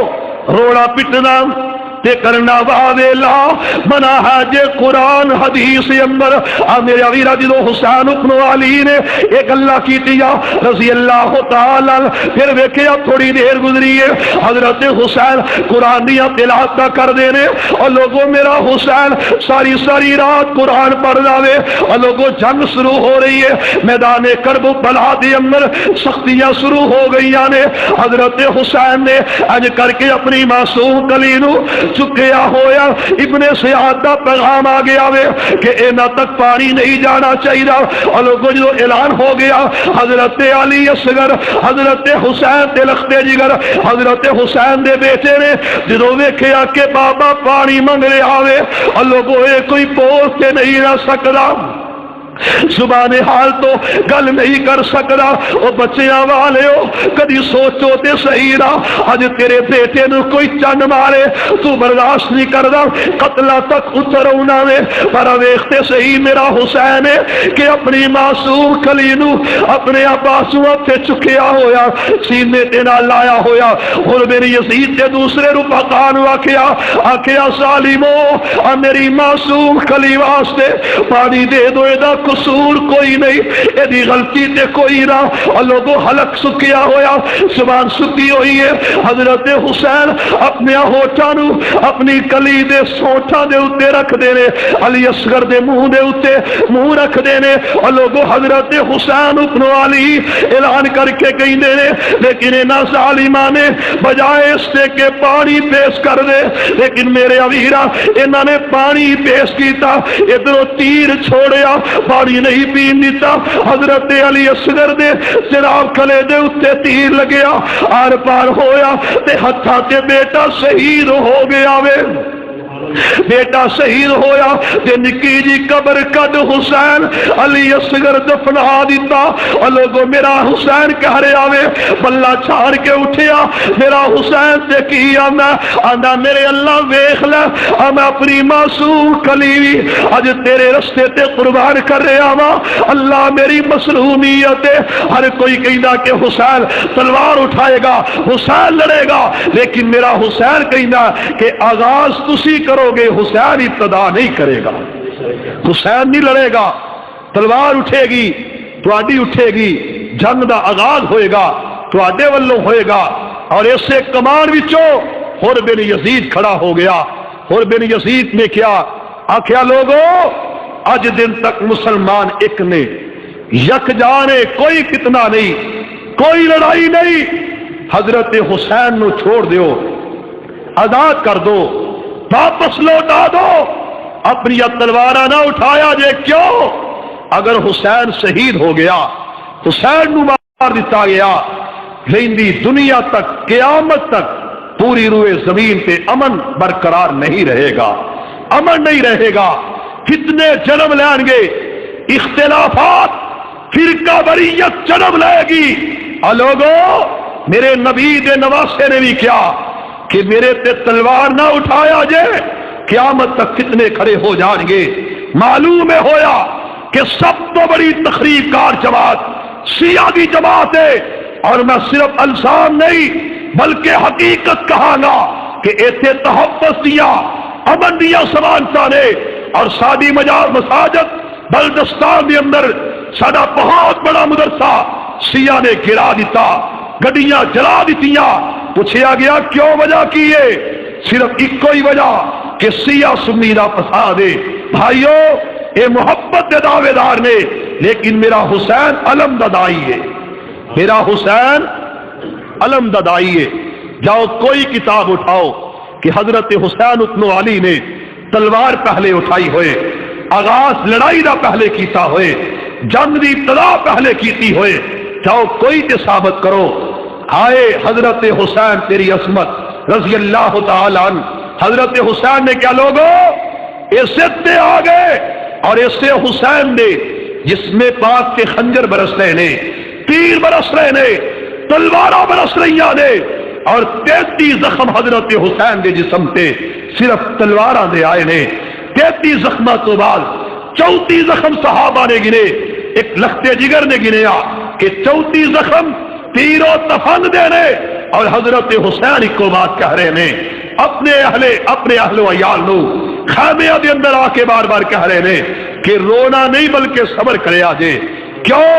رونا پٹنا تے کرنا واویلا منا ہے جے قرآن حدیث اندر۔ میرے ویرا جدو حسین ابن علی نے ایک اللہ کی دیا رضی اللہ تعالی، پھر ویکھیا تھوڑی دیر گزری ہے حضرت حسین قرآن دیا تلاوت کر دینے، اور لوگوں میرا حسین ساری رات قرآن پڑھ جاوے، اور لوگوں جنگ شروع ہو رہی ہے، میدان کربلا دے اندر سختیاں شروع ہو گئی نے۔ حضرت حسین نے اج کر کے اپنی معصوم کلی نو چکیا ہویا ابن سیاد دا پیغام آ گیا وے کہ اینا تک پانی نہیں جانا چاہیے. اور لوگوں جو اعلان ہو گیا حضرت علی اصغر حضرت حسین دے لختے جگر حضرت حسین دے بیٹے نے جدوں ویکھیا کہ بابا پانی منگ رہا وے اور لوگوں یہ کوئی بول کے نہیں رہ سکدا زبان حال تو گل نہیں کر سکتا. او بچیاں والے ہو کدی سوچو تے صحیح نا اج تیرے بیٹے نو کوئی چن مارے تو برداشت نہیں کردا قتلہ تک اتر ہونا وے پر ویکھتے صحیح میرا حسین ہے کہ اپنی معصوم کلی نو اپنے عباسوں تے چکیا ہویا سینے تے نال لایا ہویا. ہن میری یزید تے دوسرے رفقا نو آکھیا ظالمو آ میری معصوم کلی واسطے پانی دے دو دا قصور کوئی نہیں ایدی غلطی تے کوئی نہ. اور لوگوں حلق سکیا ہویا زبان سکی ہوئی ہے. حضرت حسین اپنے ہوٹاں نو اپنی کلی دے سوٹاں دے اوتے رکھ دینے علی اصغر دے منہ دے اوتے منہ رکھ دینے. اور لوگوں حضرت حسین ابن علی اعلان کر کے کہندے نے لیکن انہاں ظالماں نے بجائے اس سے کہ پانی پیش کر دے لیکن میرے امیرا انہاں نے پانی پیش کیتا ادھروں تیر چھوڑیا پانی نہیں پین دیتا. حضرت علی اصغر دے جناب کلے دے اتے تیر لگیا آر پار ہویا تے ہتھاں تے بیٹا شہید ہو گیا وے. بیٹا شہید ہویا تے نکی جی قبر کد حسین علی اصغر دفنا دیتا. اور لوگوں میرا حسین کہہ رہا وے بلہ چھاڑ کے اٹھیا میرا حسین تے کیا میں آندا میرے اللہ ویکھ لے میں اپنی معصوم کلی اج تیرے رستے تے قربان کر رہا وا. اللہ میری مظلومیت ہر کوئی کہندا کہ حسین تلوار اٹھائے گا حسین لڑے گا لیکن میرا حسین کہندا کہ آغاز تسی کرو گے حسین ابتدا نہیں کرے گا. حسین نہیں لڑے گا تلوار اٹھے گی تواڈی اٹھے گی جنگ دا آغاز ہوئے گا تواڈے والوں ہوئے گا. اور اس سے کمان وچوں حر بن یزید کھڑا ہو گیا. حر بن یزید نے کیا آخیا لوگوں اج دن تک مسلمان ایک نے یک جانے کوئی فتنہ نہیں کوئی لڑائی نہیں. حضرت حسین نو چھوڑ دیو آزاد کر دو واپس لوٹا دو اپنی تلوارہ نہ اٹھایا جے. کیوں اگر حسین شہید ہو گیا حسین نو مار دیتا گیا لیندی دنیا تک قیامت تک پوری روئے زمین پہ امن برقرار نہیں رہے گا امن نہیں رہے گا. کتنے جنم لیں گے اختلافات فرقہ واریت جنم لے گی. اور لوگوں میرے نبی دے نواسے نے بھی کیا کہ میرے تے تلوار نہ اٹھایا جے قیامت تک کتنے کھڑے ہو جائیں گے. معلوم ہے ہویا کہ سب تو بڑی تخریب کار جماعت شیعہ کی جماعت ہے. اور میں صرف الزام نہیں بلکہ حقیقت کہاں گا کہ ایتھے تحفظ دیا امن دیا سمانتا نے. اور سادی مساجد بلدستان کے اندر ساڈا بہت بڑا مدرسہ شیعہ نے گرا دیتا گڈیاں جلا دیتیاں. پوچھا گیا کیوں وجہ کی ہے صرف ایک ہی وجہ کہ شیعہ سنی دا فساد ہے. بھائیو اے محبت دے دعوے دار نے لیکن میرا حسین علم دا دائی ہے میرا حسین علم دا دائی ہے. جاؤ کوئی کتاب اٹھاؤ کہ حضرت حسین ابن علی نے تلوار پہلے اٹھائی ہوئے آغاز لڑائی دا پہلے کیتا ہوئے جنگ دی ابتدا پہلے کیتی ہوئے. جاؤ کوئی تے ثابت کرو. آئے حضرت حسین تیری عصمت رضی اللہ تعالی عنہ. حضرت حسین نے کیا لوگوں عزت دے آ گئے اور اس سے حسین نے جس میں پاک کے خنجر برس رہے نے تیر برس رہے نے تلوارہ برس رہی نے اور 33 زخم حضرت حسین دے جسم تے صرف تلواراں دے آئے نے. 33 زخماں تو بعد 34 زخم صحابہ نے گنے. ایک لختے جگر نے گنیا کہ 34 زخم تیر و تفنگ دینے. اور حضرت حسین کو بات کہہ رہے نے اپنے اہل و عیال نو خیمے دے اندر آ کے بار بار کہہ رہے نے کہ رونا نہیں بلکہ صبر کرے آجے. کیوں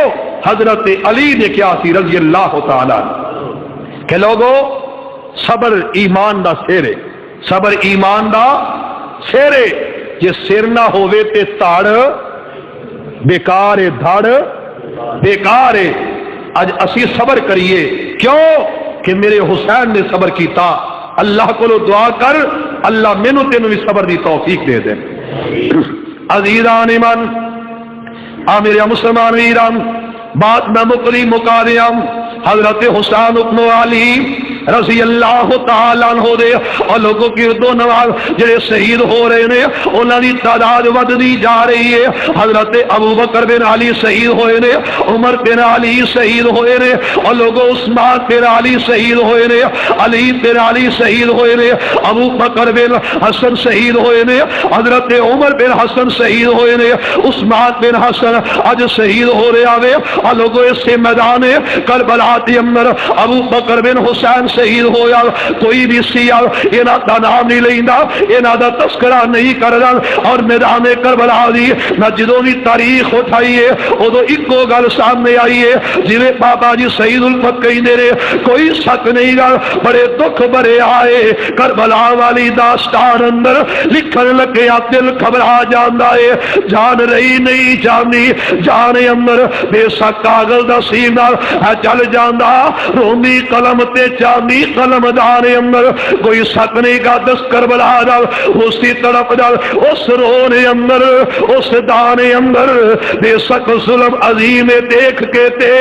حضرت علی نے کیا سی رضی اللہ تعالی کہ لوگوں صبر ایمان دا سیرے صبر ایمان دا سیرے جے سر نہ ہوئے تے تاڑ بیکار دھڑ بیکار. اج اسی صبر کریے کیوں کہ میرے حسین نے صبر کیتا. اللہ کو دعا کر اللہ مینوں تینوں بھی صبر دی توفیق دے دے۔ عزیزان ایمان، میرے مسلمان ویران، بات میں مکا دیا۔ حضرت حسین ابن علی رضی اللہ تعالیٰ عنہ دے اور لوگوں کی دو نواز جڑے شہید ہو رہے نے انہاں دی تعداد ودی جا رہی ہے۔ حضرت ابو بکر بن علی شہید ہوئے نے، عمر بن علی شہید ہوئے نے، اور لوگوں عثمان بن علی شہید ہوئے نے، علی بن علی شہید ہوئے نے، ابو بکر بن حسن شہید ہوئے نے، حضرت عمر بن حسن شہید ہوئے نے، عثمان بن حسن اج شہید ہو رہے آوے اور لوگوں اس سے میدان کربلا دی اندر ابو بکر بن حسین شہید ہویا۔ کوئی بھی سیاح انہاں دا نام نہیں لیندا، انہاں دا تذکرہ نہیں کردا، اور میدان کربلا دی نہ جدوں دی تاریخ اٹھائی ہے ادو اکو گل سامنے آئی ہے جویں بابا جی شہید الفت کہندے نے، کوئی شک نہیں گا بڑے دکھ بھرے آئے کربلا والی داستان اندر لکھن لگیا دل گھبرا جاندا ہے، جان رہی نہیں جانی جان اندر بے شک کاغذ دا سیم نال چل جاندا، رومی قلم تے چاندی قلم دان اندر کوئی شک نہیں گا دس کربلا دا اسی طرف دا اس رونے اندر اس دان اندر بے شک ظلم عظیم دیکھ کے تے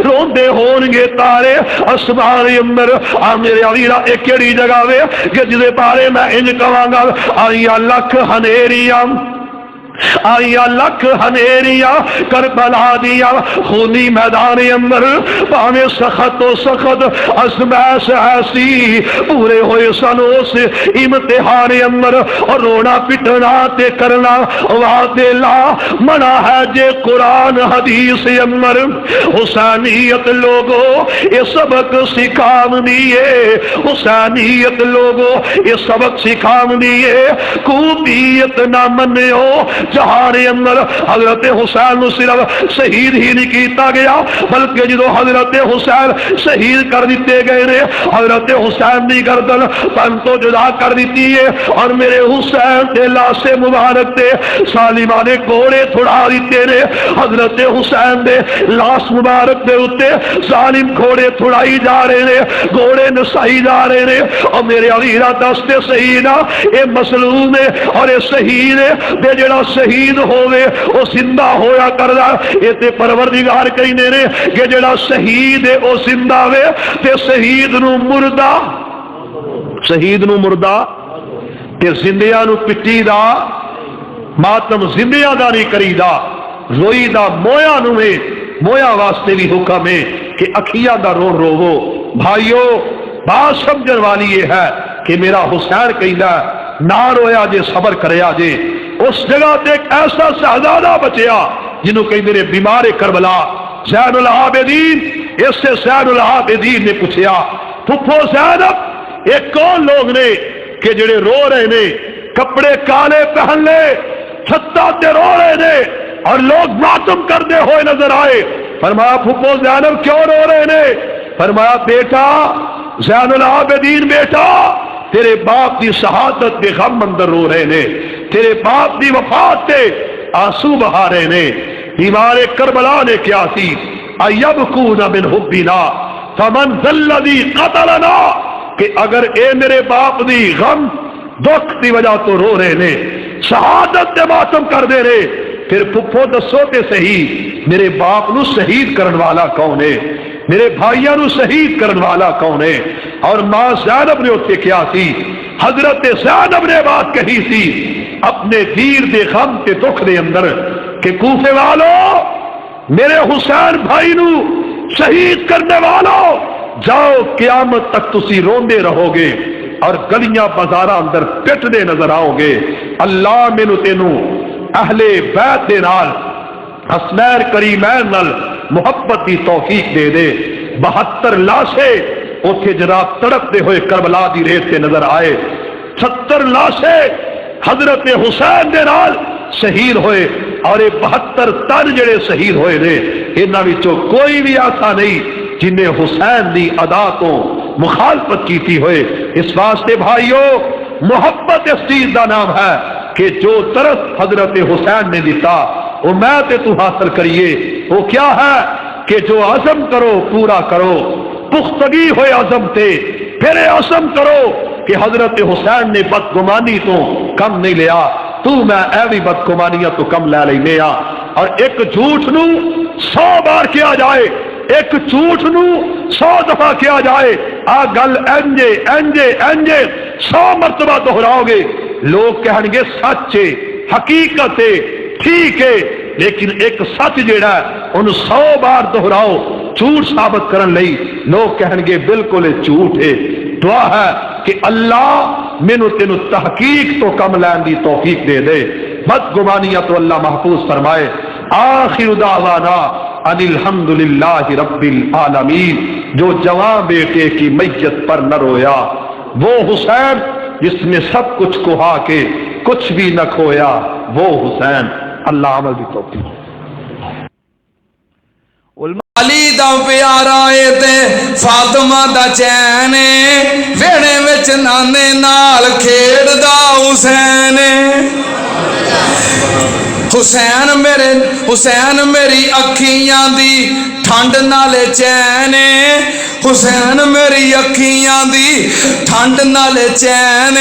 روندے ہون گے تارے اسمان اندر۔ میرے علیرہ ایک کیڑی جگہ وے کہ جدے بارے میں انج کہاں گا آئیا لکھ ہنیریاں آئیا لکھ ہنیریاں کربلا دیا خونی میدان اندر پانے سخت و سخت ازمائش ایسی پورے ہوئے سن اس امتحان اندر، اور رونا پٹنا تے کرنا وعدے لا منع ہے جے قرآن حدیث اندر۔ حسینیت لوگو یہ سبق سکھام دیئے، حسینیت لوگو یہ سبق سکھام دیئے، کوبیت نہ منیو جہان اندر۔ حضرت حسین نو صرف شہید ہی نہیں کیتا گیا بلکہ جدو حضرت حسین شہید کر دیتے گئے نے حضرت حسین دی گردن پن تو جدا کر دیتی ہے، اور میرے حسین دے لاشے مبارک تے سالمانے گھوڑے تھڑا دیتے نے۔ حضرت حسین دے لاش مبارک دے اتے ظالم گھوڑے تھڑائی جا رہے نے، گھوڑے نسائی جا رہے نے، اور میرے علیرہ دستے شہیدہ اے مظلوم ہے اور اے شہید ہے دے جڑا شہید ہوئے او زندہ ہویا کردا، اے تے پروردگار کہندے نے کہ جڑا شہید ہے او زندہ ہوئے تے شہید نو مردہ تے زندیاں نو پٹی دا ماتم زندیاں دا نہیں کری دا، روئی دا مویا نو ہے، مویا واسطے بھی حکم ہے کہ اکھیاں دا رون روو۔ بھائیو بات سمجھن والی یہ ہے کہ میرا حسین کہندا نہ رویا جے صبر کریا جے۔ اس جگہ تے ایک ایسا شہزادہ بچیا جنہوں کہیں میرے بیمار کربلا زین العابدین، اس سے زین العابدین نے پوچھیا پھپھو زینب ایک کون لوگ نے کہ جڑے رو رہے نے، کپڑے کالے پہن لے چھتا تے رو رہے نے اور لوگ ماتم کرتے ہوئے نظر آئے۔ فرمایا پھپھو زینب کیوں رو رہے نے؟ فرمایا بیٹا زین العابدین بیٹا تیرے باپ دی شہادت دے غم اندر رو رہے نے، تیرے باپ دی وفات تے آنسو بہا رہے نے۔ بیمار کربلا نے کیا تھی ایبکون من حبنا فمن ذا الذی قتلنا، کہ اگر اے میرے باپ دی غم دکھ دی وجہ تو رو رہے نے، شہادت دے ماتم کر دے رہے، پھر پھپھو دسو تے صحیح میرے باپ نو شہید کرن والا کون ہے، میرے بھائیوں نو شہید کرن والا کون ہے؟ اور ماں زینب نے اتنے کیا تھی، حضرت زینب نے بات کہی تھی اپنے دیر دے غم تے دکھ دے اندر کہ کوفے والوں میرے حسین بھائی نو شہید کرنے والوں جاؤ قیامت تک تسی روندے رہو گے اور گلیاں بازاراں اندر پٹدے نظر آؤ گے۔ اللہ مینوں تینوں اہل بیت دے نال حسنین کریمین نال محبت کی توفیق دے دے۔ 72 لاشیں اوتھے جناب تڑپتے ہوئے کربلا دی ریت سے نظر آئے، 70 لاشیں حضرت حسین دے نال شہید ہوئے، اور یہ 72 تن جڑے شہید ہوئے نے انہاں وچوں کوئی بھی ایسا نہیں جن نے حسین دی ادا تو مخالفت کیتی ہوئے۔ اس واسطے بھائیو محبت اس چیز دا نام ہے کہ جو طرف حضرت حسین نے دیتا وہ میں تے تو حاصل کریے، وہ کیا ہے کہ جو عزم کرو پورا کرو، پختگی ہوئے عزم تے پھر عزم کرو کہ حضرت حسین نے بدگمانی تو کم نہیں لیا، تو میں ایوی بدگمانیاں تو کم لے لینے آ۔ اور ایک جھوٹ نو 100 بار کیا جائے، ایک جھوٹ نو 100 دفعہ کیا جائے، آ گل انجے انجے انجے 100 مرتبہ دہراؤ گے، لوگ کہیں گے سچ ہے، حقیقت ہے، ٹھیک ہے، لیکن ایک سچ جیڑا ہے ان 100 بار دہراؤ جھوٹ ثابت کرن لئی، لوگ کہیں گے بالکل جھوٹ ہے۔ دعا ہے کہ اللہ مینوں تینوں تحقیق تو کم لین دی توفیق دے دے، بدگمانیاں تو اللہ محفوظ فرمائے۔ آخر دعوانا ان الحمدللہ رب العالمین۔ جو جوان بیٹے کی میت پر نہ رویا، وہ حسین جس نے سب کچھ کھوا کے کچھ بھی نہ کھویا، وہ حسین۔ اللہ عمل دی توفیق۔ علی دا پیارا اے تے فاطمہ دا چین ویڑے وچ نانے نال کھیڑ دا حسین۔ حسین میری اکھیاں دی ٹھنڈ نالے چین، حسین میری اکھیاں دی ٹھنڈ نالے چین،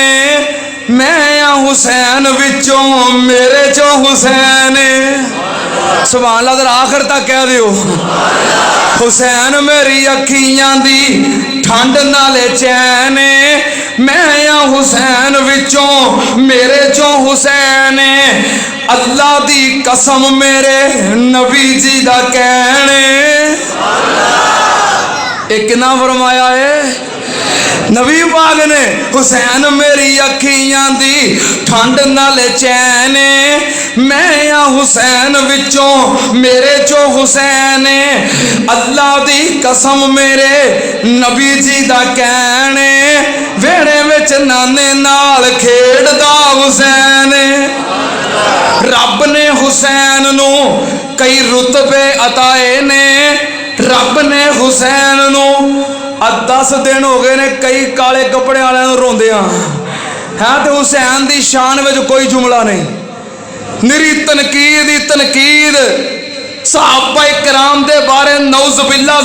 میں حسین وچوں میرے چوں حسین۔ سبحان اللہ، ذرا آخر تک کہہ دیو۔ حسین میری اکھیاں دی ٹھنڈ نالے چین، میں حسین وچوں میرے چوں حسین، اللہ دی قسم میرے نبی جی دا کہنے۔ ایک نہ فرمایا ہے نبی پاک نے، حسین میری اکھیاں دی ٹھنڈ نالے چین، میں حسین وچوں میرے چو حسین، اللہ دی قسم میرے نبی جی دا کہنے، ویڑے وچ نانے نال کھیڑ دا حسین۔ رب نے حسین نو کئی رتبے عطائے نے، رب نے حسین نو 10 دن ہو گئے نے کئی کالے کپڑے والے روندیاں ہے، تو حسین دی شان وچ کوئی جملہ نہیں، نری تنقید ہی تنقید، صحابہ کرام دے بارے نعوذ باللہ